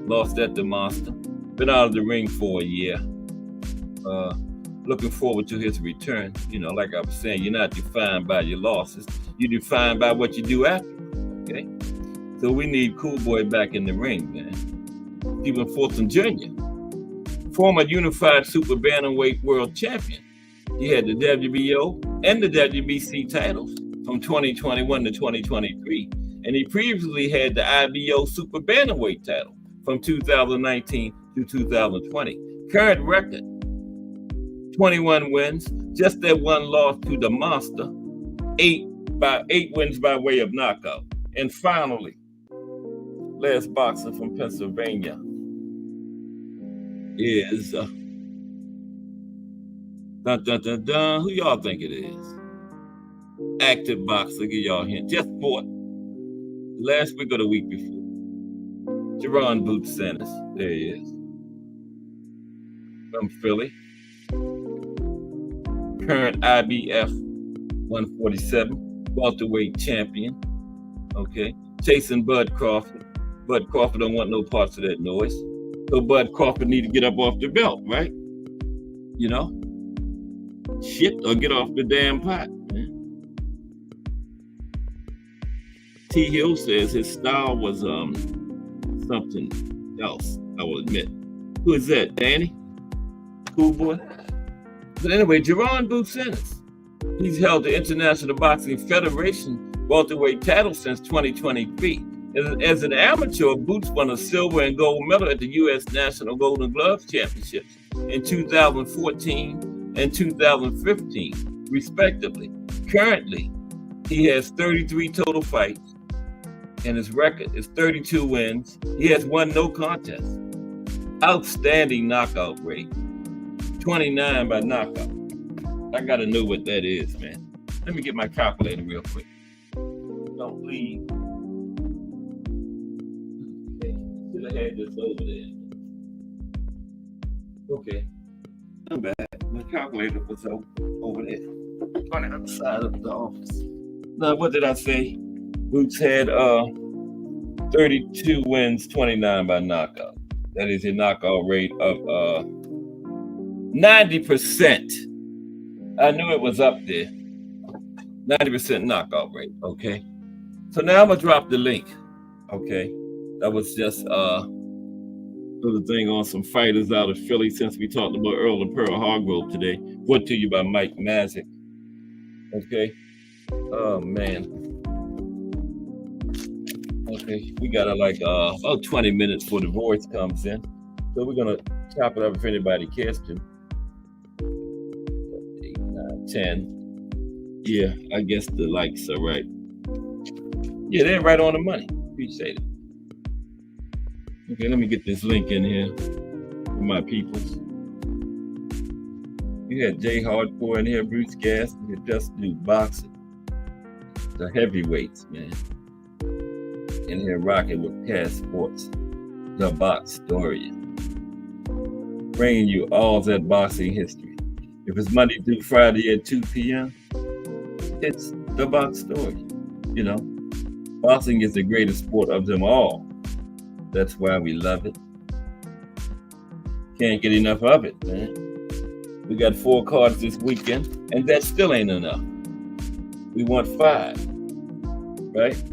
Lost at the Monster. Been out of the ring for a year. Looking forward to his return. You know, like I was saying, you're not defined by your losses. You're defined by what you do after. Okay? So we need Cool Boy back in the ring, man. Stephen Fulton Jr., former unified super bantamweight world champion. He had the WBO and the WBC titles from 2021 to 2023, and he previously had the IBO super bantamweight title from 2019 to 2020. Current record, 21 wins, just that one loss to the Monster, 8 wins by way of knockout. And finally, last boxer from Pennsylvania is who y'all think it is? Active boxer, give y'all a hint. Just fought last week or the week before. Jerron Boots Sanders. There he is. From Philly. Current IBF 147 welterweight champion. Okay. Chasing Bud Crawford. Bud Crawford don't want no parts of that noise. So Bud Crawford need to get up off the belt, right? You know? Shit, or get off the damn pot. Man. T. Hill says his style was something else, I will admit. Who is that, Danny? Cool Boy? But anyway, Jerron Boots Sanders. He's held the International Boxing Federation welterweight title since 2023. As an amateur, Boots won a silver and gold medal at the U.S. National Golden Gloves Championships in 2014 and 2015, respectively. Currently, he has 33 total fights, and his record is 32 wins. He has won no contest. Outstanding knockout rate, 29 by knockout. I gotta know what that is, man. Let me get my calculator real quick. Don't leave. I had this over there. Okay. I'm back. My calculator was over there on the other side of the office. Now, what did I say? Boots had 32 wins, 29 by knockout. That is a knockout rate of 90%. I knew it was up there. 90% knockout rate, okay? So now I'm going to drop the link, okay? That was just a little thing on some fighters out of Philly since we talked about Earl and Pearl Hargrove today. Brought to you by Mike Mazik. Okay. Oh, man. Okay. We got about 20 minutes before the voice comes in. So we're going to chop it up if anybody cares to. 8, 9, 10. Yeah, I guess the likes are right. Yeah, they're right on the money. Appreciate it. Okay, let me get this link in here for my peoples. We had Jay Hardcore in here, Bruce Gas, we just do boxing. The heavyweights, man. In here rocking with Passports, the box historian. bringing you all that boxing history. If it's Monday through Friday at 2 p.m., it's the box story. You know, boxing is the greatest sport of them all. That's why we love it. Can't get enough of it, man. We got 4 cards this weekend, and that still ain't enough. We want 5, right?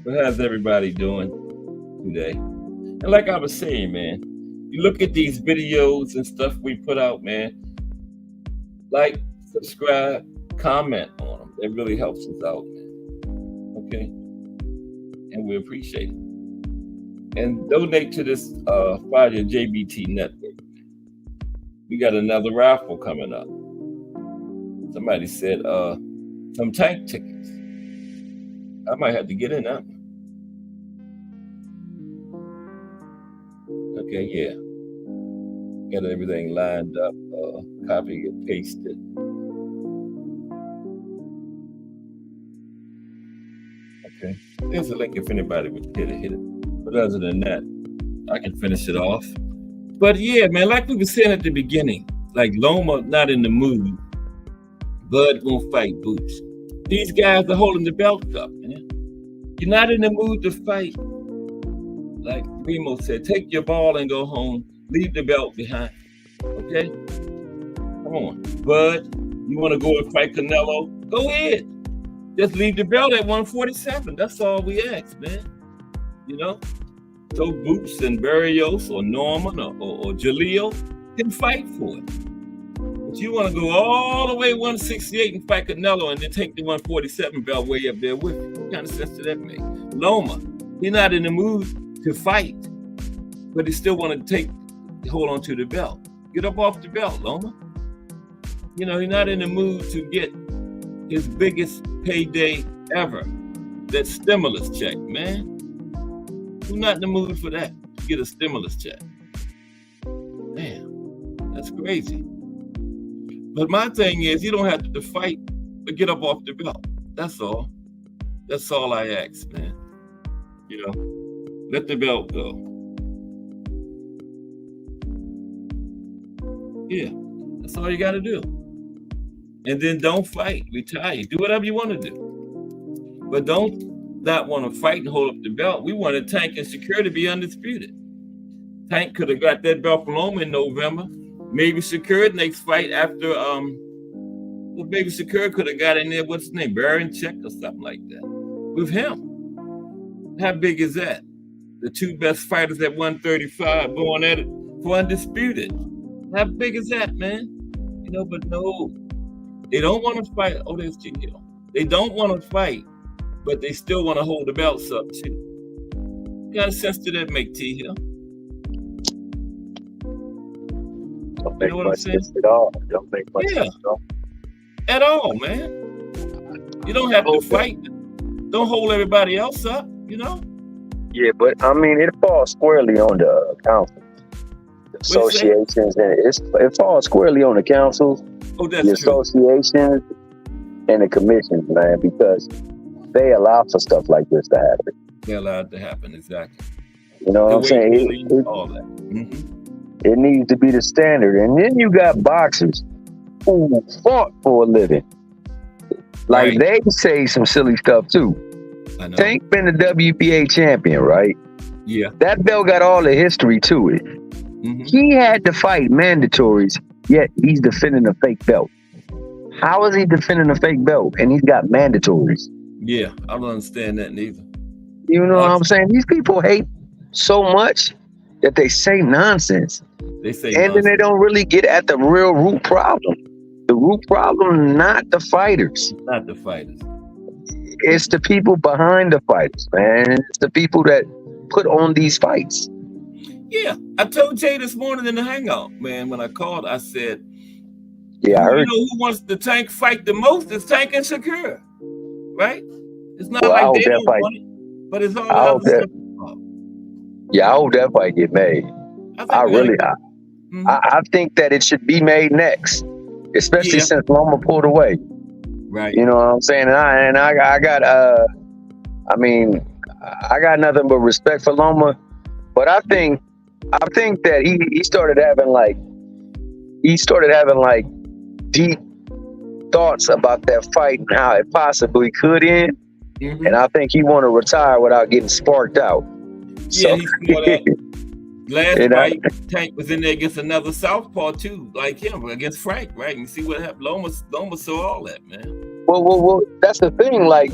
But how's everybody doing today? And like I was saying, man, you look at these videos and stuff we put out, man. Like, subscribe, comment on them. It really helps us out, man. Okay? And we appreciate it. And donate to this Fire JBT network. We got another raffle coming up. Somebody said some tank tickets. I might have to get in that one. Okay, yeah. Got everything lined up, copy and paste it. Okay. There's a link if anybody would hit it. But other than that, I can finish it off. But yeah, man, like we were saying at the beginning, like Loma not in the mood, Bud won't fight Boots. These guys are holding the belt up, man. You're not in the mood to fight. Like Remo said, take your ball and go home. Leave the belt behind. Okay? Come on. Bud, you want to go and fight Canelo? Go ahead. Just leave the belt at 147. That's all we ask, man. You know? So Boots and Barrios or Norman or Jaleel can fight for it. But you want to go all the way 168 and fight Canelo and then take the 147 belt way up there with you. What kind of sense does that make? Loma, he's not in the mood to fight, but he still want to hold on to the belt. Get up off the belt, Loma. You know, he's not in the mood to get his biggest payday ever. That stimulus check, man. Who's not in the mood for that? Get a stimulus check. Damn, that's crazy. But my thing is, you don't have to fight, but get up off the belt. That's all. That's all I ask, man. You know, let the belt go. Yeah, that's all you got to do. And then don't fight, retire, do whatever you want to do. But don't not want to fight and hold up the belt. We wanted Tank and Shakur to be undisputed. Tank could have got that belt from Loma in November. Maybe Shakur next fight after, well, maybe Shakur could have got in there, what's his name, Baron Check or something like that. With him. How big is that? The 2 best fighters at 135 going at it for undisputed. How big is that, man? You know, but no. They don't want to fight. Oh, there's G Hill. They don't want to fight, but they still want to hold the belts up too. What kind of sense did that make, T Hill? Don't make much sense at all. Don't make much sense at all. At all, man. You don't have to fight. Don't hold everybody else up, you know? Yeah, but I mean, it falls squarely on the councils, the associations, and it falls squarely on the councils, the associations, and the commissions, man, because they allow for stuff like this to happen. They allow it to happen, exactly. You know what I'm saying? All that. Mm-hmm. It needs to be the standard. And then you got boxers who fought for a living. Like, they say some silly stuff too. I know. Tank been the WBA champion, right? Yeah. That belt got all the history to it. Mm-hmm. He had to fight mandatories, yet he's defending a fake belt. How is he defending a fake belt and he's got mandatories? Yeah, I don't understand that neither. You know what I'm saying? These people hate so much that they say nonsense. They say and then they don't really get at the real root problem. The root problem, not the fighters. Not the fighters. It's the people behind the fighters, man. It's the people that put on these fights. Yeah, I told Jay this morning in the hangout, man, when I called, I said, yeah, I heard. You know who wants the Tank fight the most? It's Tank and Shakur, right? It's not like they don't want it, but it's all the other stuff. Yeah, I hope that fight get made. I think that it should be made next, especially since Loma pulled away. Right. You know what I'm saying? And I got I got nothing but respect for Loma, but I think I think that he started having like deep thoughts about that fight and how it possibly could end. And I think he want to retire without getting sparked out. Yeah, he saw that. Last fight, Tank was in there against another southpaw too, like him, against Frank, right? And you see what happened. Loma saw all that, man. Well, that's the thing. Like,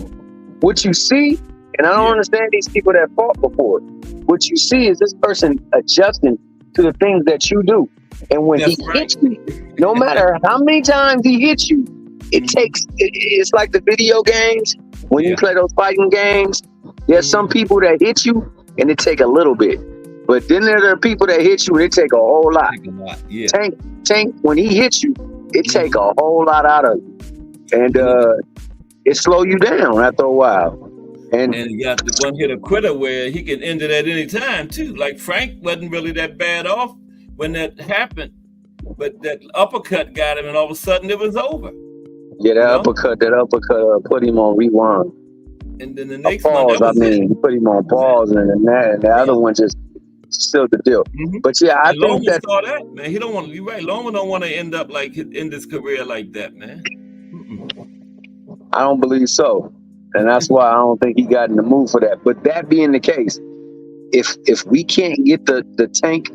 what you see, and I don't understand these people that fought before. What you see is this person adjusting to the things that you do. And when he hits you, no matter how many times he hits you, it's like the video games. When you play those fighting games, there's some people that hit you and it take a little bit. But then there are people that hit you and it take a whole lot. Yeah. Tank, when he hits you, it take a whole lot out of you. And it slow you down after a while. And you got the one hit quitter where he can end it at any time too. Like Frank wasn't really that bad off when that happened. But that uppercut got him and all of a sudden it was over. Yeah, that uppercut put him on rewind. And then the next pause, he put him on pause, and the other one just sealed the deal. But yeah, I think Loma saw that, man. He don't want to. You're right. Loma don't want to end up like in this career like that, man. I don't believe so, and that's why I don't think he got in the mood for that. But that being the case, if we can't get the Tank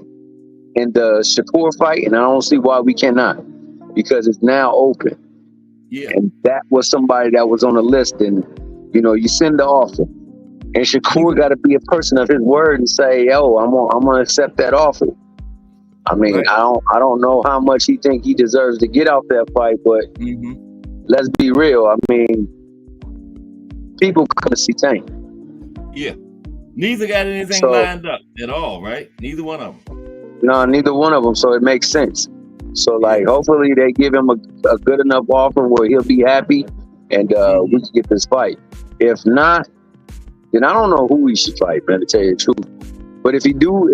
and the Shakur fight, and I don't see why we cannot, because it's now open. Yeah, and that was somebody that was on the list, and you send the offer. And Shakur got to be a person of his word and say, "Yo, I'm gonna accept that offer." I mean, right. I don't know how much he think he deserves to get out that fight, but let's be real. I mean, people come to see Tank. Yeah, neither got anything lined up at all, right? Neither one of them. No, neither one of them. So it makes sense. So like, hopefully they give him a good enough offer where he'll be happy, and we can get this fight. If not, then I don't know who he should fight, man, to tell you the truth. But if they do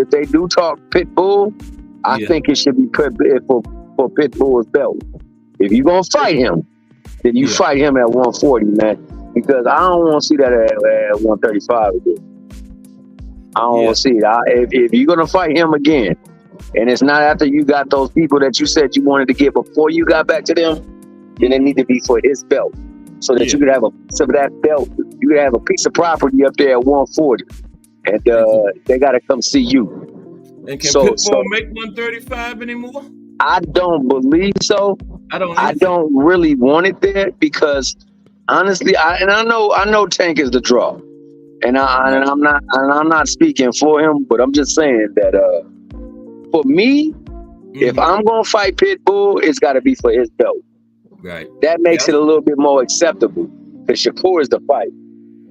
talk Pitbull, I think it should be for Pitbull's belt. If you're gonna fight him, then you fight him at 140, man. Because I don't want to see that at 135 again. I don't want to see it. If you're gonna fight him again, and it's not after you got those people that you said you wanted to get before you got back to them, then it need to be for his belt. So that you could have some of that belt. You could have a piece of property up there at 140. And they got to come see you. And can Pitbull make 135 anymore? I don't believe so. I don't really want it there because honestly, I know Tank is the draw. And I'm not speaking for him, but I'm just saying that for me, if I'm going to fight Pitbull, it's got to be for his belt. Right. That makes it a little bit more acceptable because Shakur is the fight.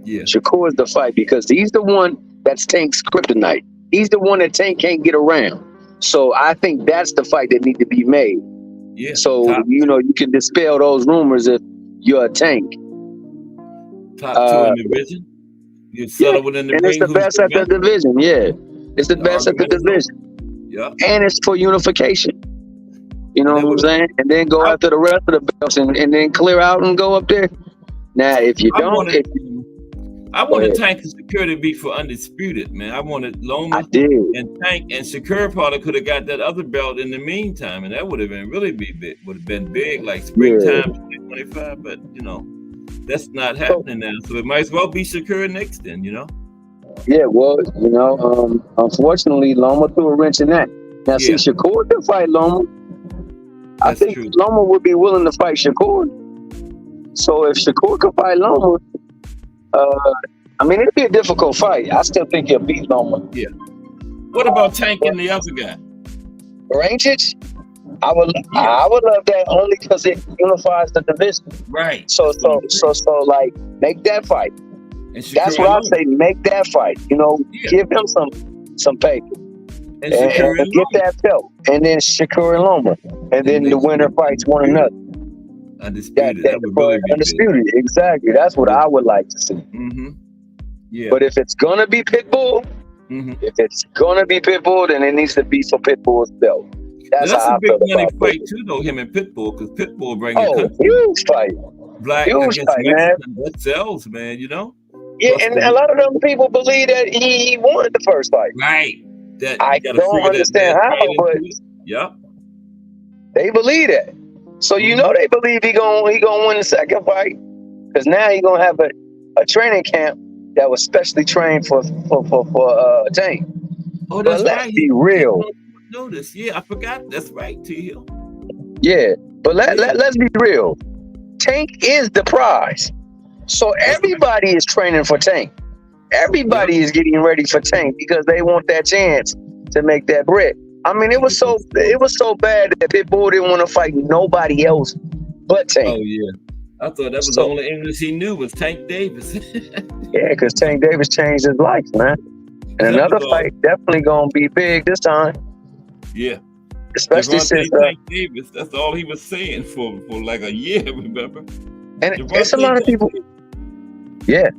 Yeah. Shakur is the fight because he's the one that's Tank's kryptonite. He's the one that Tank can't get around. So I think that's the fight that needs to be made. Yeah. So, you can dispel those rumors if you're a Tank. Top two in the division? You settle within the ring. And it's the best at the division, It's the best at the division. Yeah. And it's for unification. You know what I'm saying? And then go after the rest of the belts and then clear out and go up there. Now, if you don't... I wanted Tank and Shakur to be for undisputed, man. I wanted Loma and Tank and Shakur probably could have got that other belt in the meantime, and that would have been really big. Would have been big, like springtime 2025. But that's not happening now. So it might as well be Shakur next, then. Yeah, well, unfortunately, Loma threw a wrench in that. Now, see, Shakur can fight Loma. I think Loma would be willing to fight Shakur. So if Shakur could fight Loma, it'd be a difficult fight. I still think he'll beat Loma. Yeah. What about Tank and the other guy? Rangers? I would love that only because it unifies the division. Right. So like make that fight. That's what I say. Make that fight. Give him some paper. And get that belt. And then Shakur and Loma. And then the winner fights one another. Undisputed. That would really be undisputed. Big. Exactly. That's what I would like to see. Yeah. But if it's gonna be Pitbull, then it needs to be for Pitbull's belt. That's a big money fight too, though. Him and Pitbull, because Pitbull bring huge fight. Black huge against fight, Mexican. That sells, man. Yeah, and a lot of them people believe that he won the first fight. Right. that I you got to don't figure that understand man's how, right but into it. Yep. they believe that. So you know they believe he gonna win the second fight, because now he gonna have a training camp that was specially trained for Tank. Oh, But that's let's right. be He real. won't notice. Yeah, I forgot. That's right, T Hill. Yeah, but Yeah, let's be real. Tank is the prize. So that's right. everybody is training for Tank. Yep. Everybody is getting ready for Tank because they want that chance to make that bread. I mean, it was so bad that Pitbull didn't want to fight nobody else but Tank. Oh yeah. I thought that was the So only English he knew was Tank Davis. yeah, because Tank Davis changed his life, man. And That was another all. fight definitely gonna be big this time, Yeah. especially Javante since Tank Davis. That's all he was saying for like a year. Remember? and it's a Javante lot of Tank people. Davis. Yeah,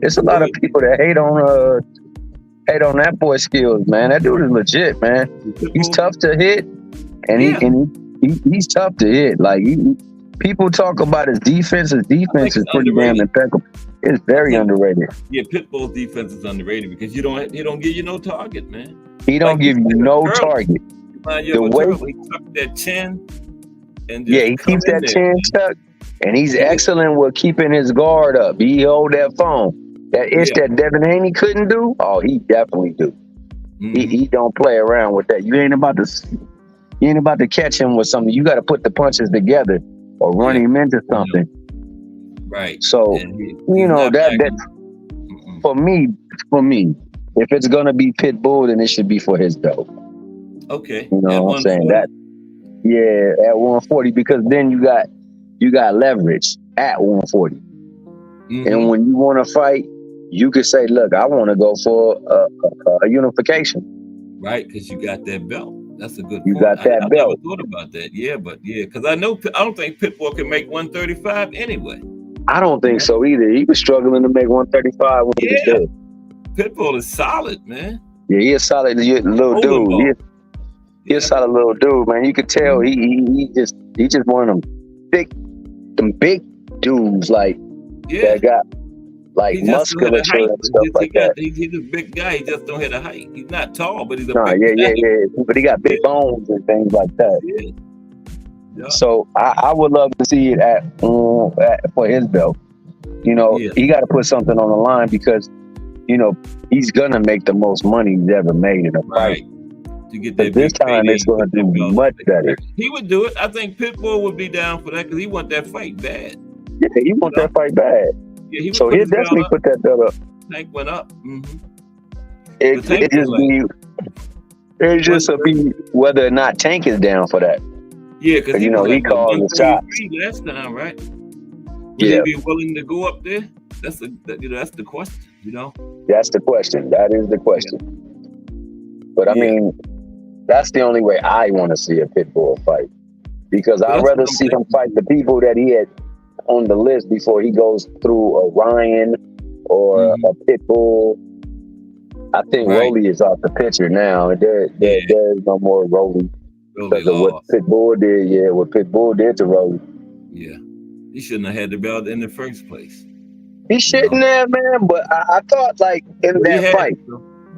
it's a Go lot of ahead. people that hate on that boy's skills, man. That dude is legit, man. He's tough to hit, and Yeah. he's tough to hit. Like people talk about his defense. His defense is it's pretty damn underrated. impeccable. It's very underrated. Yeah, Pitbull's defense is underrated because he don't give you no target, man. He don't give you no target. The way he tucked that chin and just he keeps that chin tucked, and he's excellent with keeping his guard up. He hold that phone. That itch that Devin Haney couldn't do, oh, he definitely do. He don't play around with that. You ain't about to catch him with something. You got to put the punches together or run him into something. Right. So that for me, if it's gonna be Pitbull, then it should be for his belt. Okay. You know what I'm saying? That at 140, because then you got leverage at 140. And when you want to fight, you could say, look, I want to go for a unification. Right, because you got that belt. That's a good point. You got that I belt. never thought about that. Because I don't think Pitbull can make 135 anyway. I don't think so either. He was struggling to make 135 when he was there. Pitbull is solid, man. Yeah, he's a solid little dude. He's a solid little dude, man. You could tell he just one of them big dudes that got musculature and stuff like that. He's a big guy. He just don't have the height. He's not tall, but he's a big guy. But he got big bones and things like that. Yeah. So I would love to see it for his belt. He got to put something on the line because, he's gonna make the most money he's ever made in a fight. To get that this time it's gonna do much better. He would do it. I think Pitbull would be down for that because he want that fight bad. Yeah, he want that fight bad. Yeah, he'll definitely put that belt up. Tank went up. It just be whether or not Tank is down for that. Yeah, because he called the shots last time, right? Would he be willing to go up there? That's the question. That's the question. That is the question. But I mean, that's the only way I want to see a Pitbull fight, because I'd rather see him fight the people that he had on the list before he goes through a Ryan or a Pitbull. I think Rolly is off the picture now. There's no more Rolly because of what Pitbull did. Yeah, what Pitbull did to Rolly. Yeah, he shouldn't have had the belt in the first place. He shouldn't have, man. But I thought, in that fight,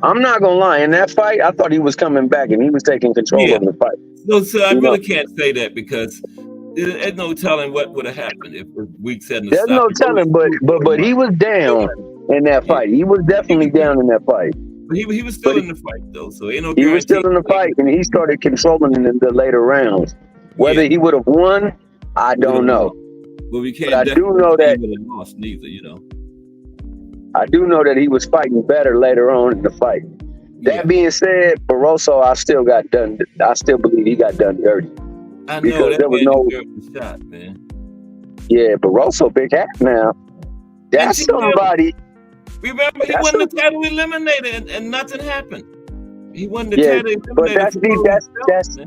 I'm not gonna lie. In that fight, I thought he was coming back and he was taking control of the fight. No, so I really can't say that because there's no telling what would have happened if Weeks hadn't. There's no telling, but he was down in that fight. He was definitely down in that fight. But he was still in the fight though, so ain't no. He was still in the fight, and he started controlling in the later rounds. Whether he would have won, I don't know. But we can't. But I do know that he would have lost neither. I do know that he was fighting better later on in the fight. That being said, Barroso, I still believe he got done dirty. I know because there was no shot, man. Yeah, Barroso big hat now. That's somebody. Remember, he won the title eliminated and nothing happened. He won the title eliminated. But that's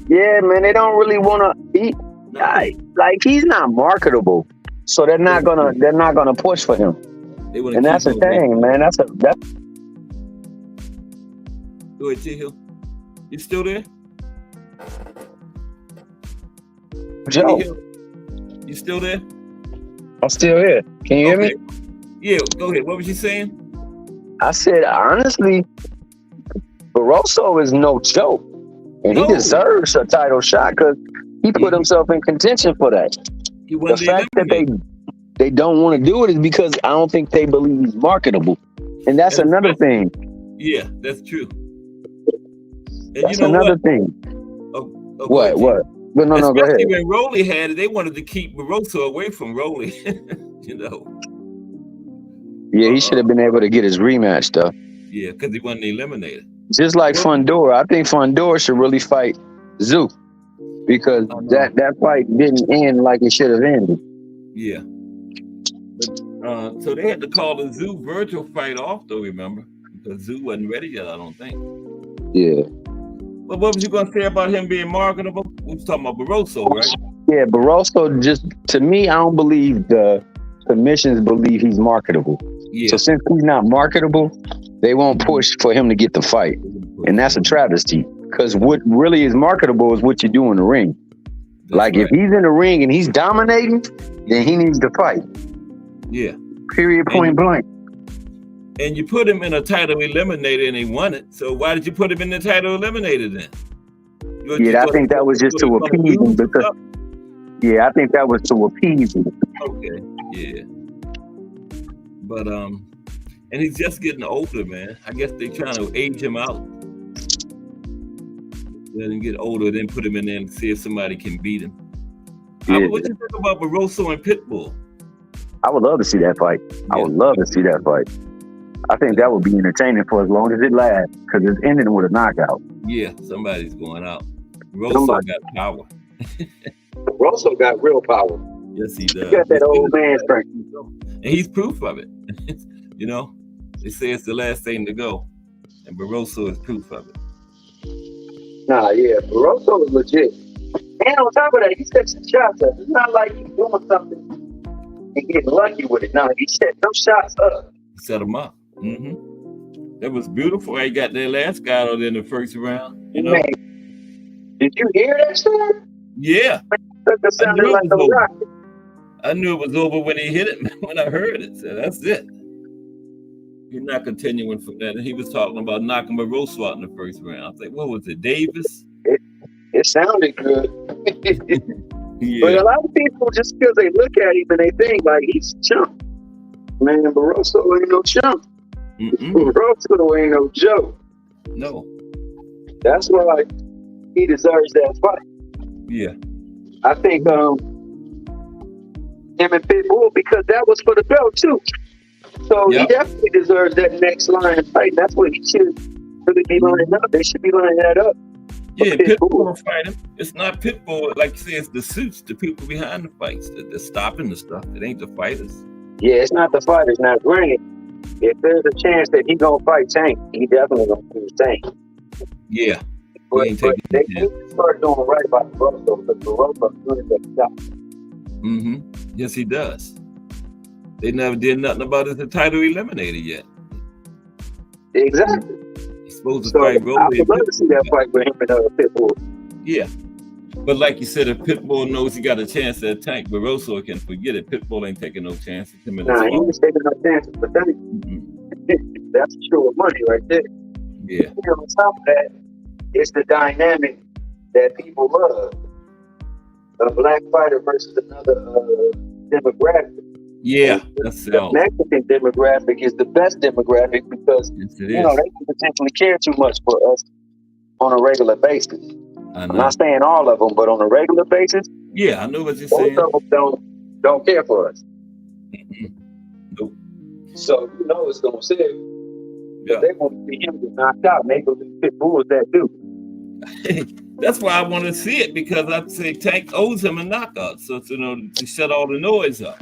yeah, man. They don't really want to. He's not marketable, so they're not gonna push for him. And that's the thing, man. That's. Go ahead, T Hill. You still there? Joe, you still there? I'm still here. Can you hear me? Yeah, go ahead. What was you saying? I said, honestly, Barroso is no joke, and he deserves a title shot because he put himself in contention for that. The fact that they don't want to do it is because I don't think they believe he's marketable, and that's another thing. Yeah, that's true. And that's another thing. What? But no, go ahead. When Rolly had it, they wanted to keep Barroso away from Rolly. You know. Yeah, he should have been able to get his rematch though. Yeah, because he wasn't eliminated. Just like Fundora, I think Fundora should really fight Zoo because that fight didn't end like it should have ended. Yeah. But, so they had to call the Zoo Virgil fight off though. Remember, because Zoo wasn't ready yet. I don't think. Yeah. But what was you gonna say about him being marketable? We was talking about Barroso, right? Yeah, Barroso. Just to me, I don't believe the commissions believe he's marketable. Yeah. So since he's not marketable, they won't push for him to get the fight, and that's a travesty. Because what really is marketable is what you do in the ring. That's if he's in the ring and he's dominating, then he needs to fight. Yeah. Period. Point blank. And you put him in a title eliminator and he won it. So why did you put him in the title eliminator then? I think that was just to appease him. I think that was to appease him. Okay. Yeah. But and he's just getting older, man. I guess they're trying to age him out. Let him get older, then put him in there and see if somebody can beat him. Yeah. What do you think about Barroso and Pitbull? I would love to see that fight. Yeah. I would love to see that fight. I think that would be entertaining for as long as it lasts, because it's ending with a knockout. Yeah, somebody's going out. Barroso got power. Barroso got real power. Yes, he does. He got that old man strength. And he's proof of it. You know, they say it's the last thing to go. And Barroso is proof of it. Nah, yeah, Barroso is legit. And on top of that, he set some shots up. It's not like he's doing something and getting lucky with it. No, he set those shots up. He set them up. Mm-hmm. That was beautiful. He got that last guy out in the first round. You know? Man, did you hear that sound? Yeah. I knew it was over when he hit it, when I heard it. So that's it. He's not continuing from that. And he was talking about knocking Barroso out in the first round. I was like, what was it, Davis? It sounded good. Yeah. But a lot of people, just because they look at him and they think like he's a chump. Man, Barroso ain't no chump. Barroso ain't no joke. No. That's why he deserves that fight. Yeah. I think him and Pitbull, because that was for the belt too. So he definitely deserves that next line fight. That's what he should really be lining up. They should be lining that up. Yeah, Pitbull will fight him. It's not Pitbull, like you say, it's the suits, the people behind the fights, they're stopping the stuff. It ain't the fighters. Yeah, it's not the fighters. Now, granted, if there's a chance that he gonna fight Tank, he definitely gonna fight Tank. Yeah. But they need to start doing right by Barroso, because Barroso's good at that shot. Mm-hmm. Yes, he does. They never did nothing about it, the title eliminated yet. Exactly. He's supposed to fight Rolly. I would love to see that fight with him and Pitbull. Yeah. But like you said, if Pitbull knows he got a chance at Tank, Barroso can forget it. Pitbull ain't taking no chances. He ain't taking no chances for Tank. Mm-hmm. That's sure money right there. Yeah. And on top of that, it's the dynamic that people love. A black fighter versus another demographic. Yeah, that's the Mexican demographic is the best demographic because they can potentially care too much for us on a regular basis. I'm not saying all of them, but on a regular basis, yeah, I know what you're saying. Most of them don't care for us. Nope. So it's gonna say they want to see him get knocked out. Maybe Pitbull is that dude. That's why I want to see it, because I say Tank owes him a knockout, so to shut all the noise up.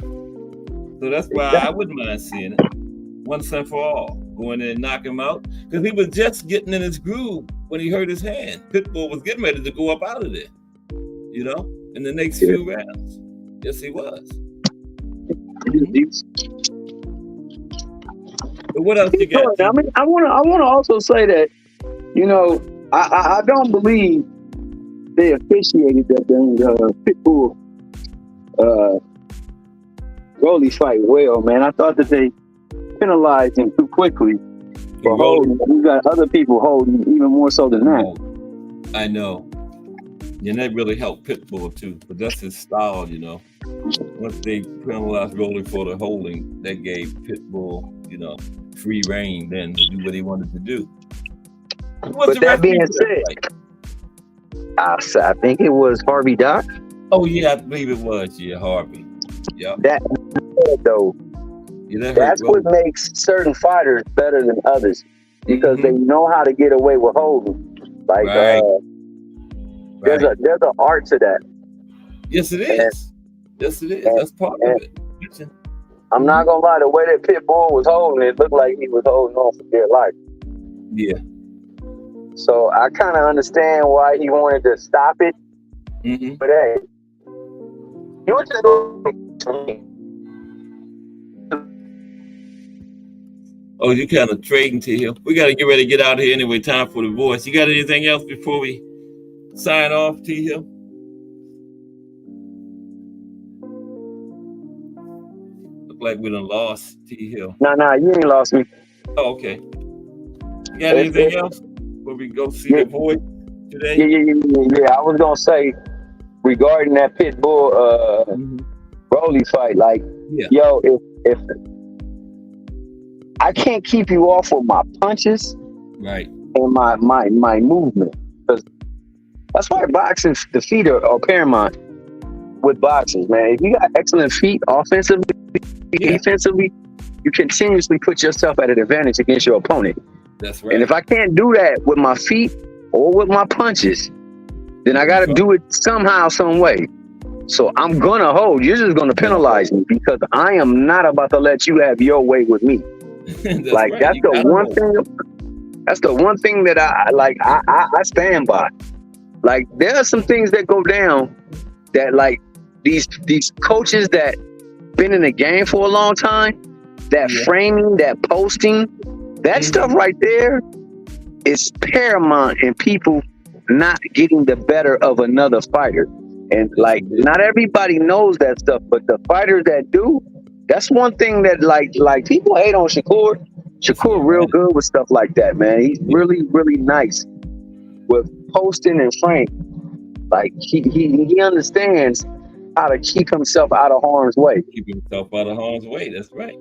So that's why I wouldn't mind seeing it once and for all. Go in there and knock him out, because he was just getting in his groove when he hurt his hand. Pitbull was getting ready to go up out of there, in the next few rounds. Yes, he was. But what else you got? I mean, I want to also say that, I don't believe they officiated that Pitbull Rolly fight well, man. I thought that they penalized him too quickly For holding, you got other people holding even more so than that. I know. And that really helped Pitbull too, but that's his style, you know. Once they penalized Rolly for the holding, that gave Pitbull, you know, free reign then to do what he wanted to do. But that being said, I think it was Harvey Doc. Oh yeah, I believe it was. Yeah, Harvey. Yeah. That though, that's what makes certain fighters better than others because they know how to get away with holding. Like there's an art to that. Yes, it is. Yes, it is. That's part of it. I'm not gonna lie, the way that Pitbull was holding, it looked like he was holding on for dear life. Yeah. So I kind of understand why he wanted to stop it. But hey, you were just going to me. Oh, you kind of trading to him. We got to get ready to get out of here anyway. Time for the voice. You got anything else before we sign off, T Hill? Look like we done lost T Hill. No, you ain't lost me. Oh, okay. You got anything else before we go see the voice today? Yeah. I was gonna say regarding that Pitbull Rolly fight, like, yo, if I can't keep you off with my punches, right, and my movement, because that's why boxing, the feet are paramount with boxers, man. If you got excellent feet, offensively, defensively, you continuously put yourself at an advantage against your opponent. That's right. And if I can't do that with my feet or with my punches, then I got to do it somehow, some way. So I'm gonna hold. You're just gonna penalize me because I am not about to let you have your way with me. That's like right. That's the one thing. That's the one thing that I like. I stand by. Like there are some things that go down that like these coaches that been in the game for a long time, that framing, that posting, that stuff right there is paramount in people not getting the better of another fighter. And like not everybody knows that stuff, but the fighters that do, that's one thing that like people hate on Shakur. Shakur real good with stuff like that, man. He's really, really nice with posting and frame. Like he understands how to keep himself out of harm's way. Keep himself out of harm's way. That's right.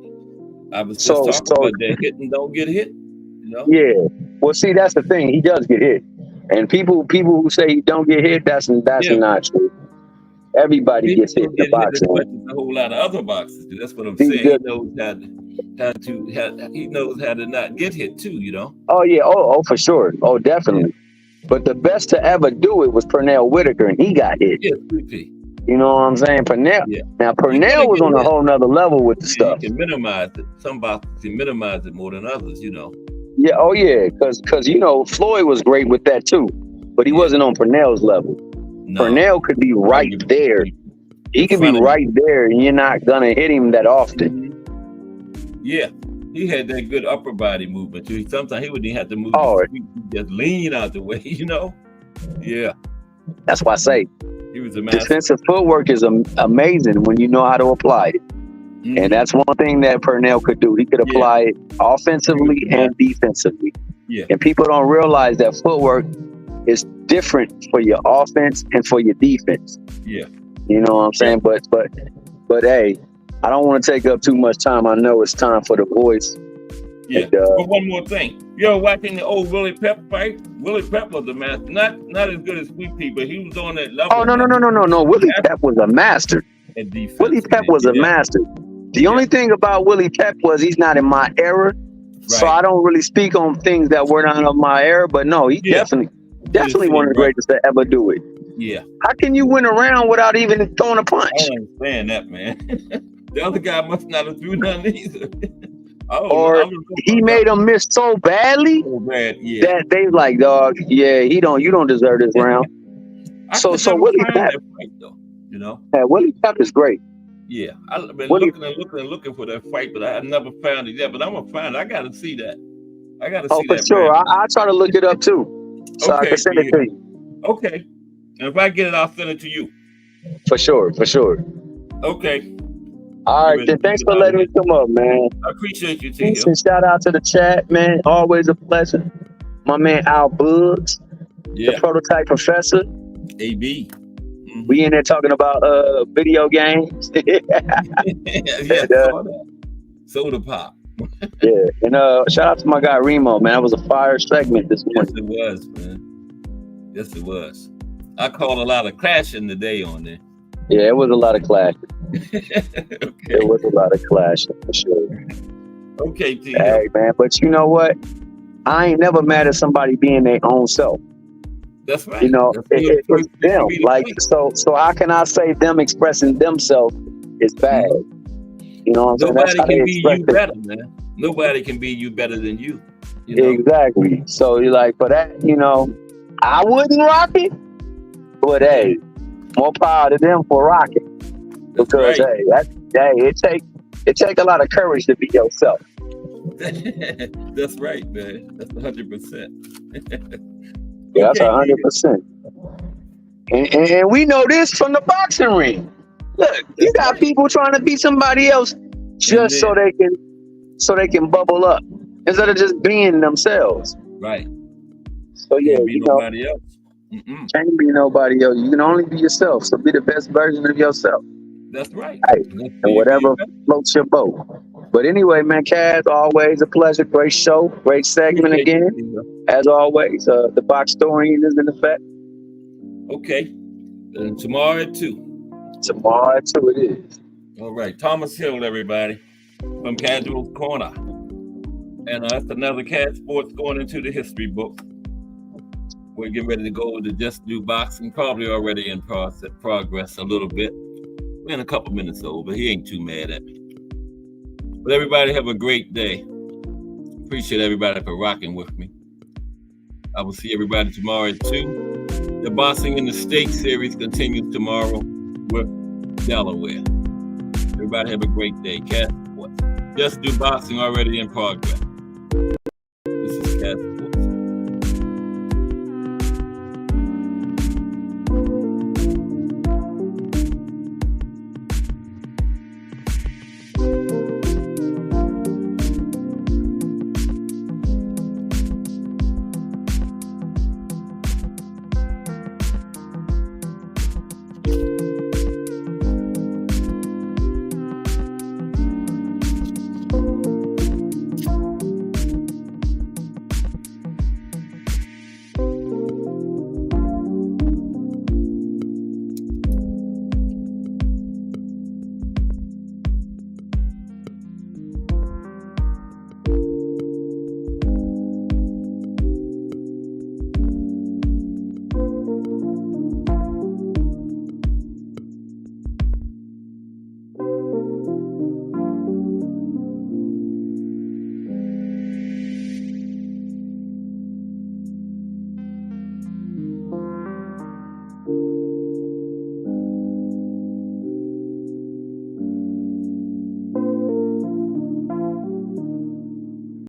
I was just talking about that hit and don't get hit. You know? Yeah. Well, see, that's the thing. He does get hit, and people who say he don't get hit, that's not true. Everybody gets hit in the boxing. A whole lot of other boxers. That's what I'm saying. He knows he knows how to not get hit too. You know. Oh yeah. Oh for sure. Oh definitely. Yeah. But the best to ever do it was Pernell Whitaker, and he got hit. Yeah, 3P. You know what I'm saying? Pernell. Yeah. Now Pernell was on a whole nother level with the stuff. You can minimize it. Some boxers can minimize it more than others. You know. Yeah. Oh yeah. Because you know Floyd was great with that too, but he wasn't on Pernell's level. No. Pernell could be right there. He could be right there, and you're not gonna hit him that often. Yeah, he had that good upper body movement too. Sometimes he wouldn't even have to move. Just lean out the way, you know. Yeah, that's why I say he was a master. Defensive footwork is amazing when you know how to apply it, and that's one thing that Pernell could do. He could apply it offensively and defensively. Yeah, and people don't realize that footwork is different for your offense and for your defense. Yeah. You know what I'm saying? But hey, I don't want to take up too much time. I know it's time for the voice. Yeah. And, but one more thing. You're watching the old Willie Pep fight. Willie Pep was a master. Not as good as Sweet Pea, but he was on that level. Oh no. Willie Pep was a master. Willie Pep was a master. The only thing about Willie Pep was he's not in my era. Right. So I don't really speak on things that were not of my era, but no, he definitely one of the greatest to ever do it. Yeah. How can you win a round without even throwing a punch? I don't understand that, man. The other guy must not have threw none either. He made him miss so badly that they like, dog, you don't deserve this round. So Willie Pep, you know? Yeah, Willie Pep is great. Yeah. I've been looking for that fight, but I never found it yet. But I'm gonna find it. I gotta see that. Oh, for sure. I'll try to look it up too. So I can send it to you. Okay. And if I get it, I'll send it to you. For sure. Okay. All right, then. Thanks for letting me come up, man. I appreciate you, Peace and shout out to the chat, man. Always a pleasure. My man Al Bugs, the prototype professor. AB. We in there talking about video games. Soda pop. Yeah, and shout out to my guy Remo, man. That was a fire segment this morning. Yes, it was, man. Yes, it was. I called a lot of clashing today on there. Yeah, it was a lot of clashing. Okay. It was a lot of clashing for sure. Okay, T. Hey, man, but you know what? I ain't never mad at somebody being their own self. That's right. You know, it's them. Like, so how can I say them expressing themselves is bad? You know what I'm saying? That's how can be you better, man. Nobody can be you better than you. You know? Exactly. So you're like, for that, you know, I wouldn't rock it, but hey, more power to them for rocking. Because it take a lot of courage to be yourself. That's right, man. That's 100%. That's 100%. And we know this from the boxing ring. Look, you got people trying to be somebody else just so they can bubble up instead of just being themselves. Right. So yeah, can't be nobody else. Can't be nobody else. You can only be yourself. So be the best version of yourself. That's right. And whatever floats your boat. But anyway, man, Kaz, always a pleasure. Great show, great segment again. As always, the box historian is in effect. Okay. And tomorrow at 2. Tomorrow at 2 it is. All right. Thomas Hill, everybody, from Casual's Corner. And that's another Caz Sports going into the history book. We're getting ready to go to Just Do Boxing, probably already in progress a little bit. We're in a couple minutes old, but he ain't too mad at me. But everybody have a great day. Appreciate everybody for rocking with me. I will see everybody tomorrow at 2. The Boxing in the State series continues tomorrow with Delaware. Everybody have a great day. Caz Sports. Just Do Boxing already in progress. This is Caz Sports.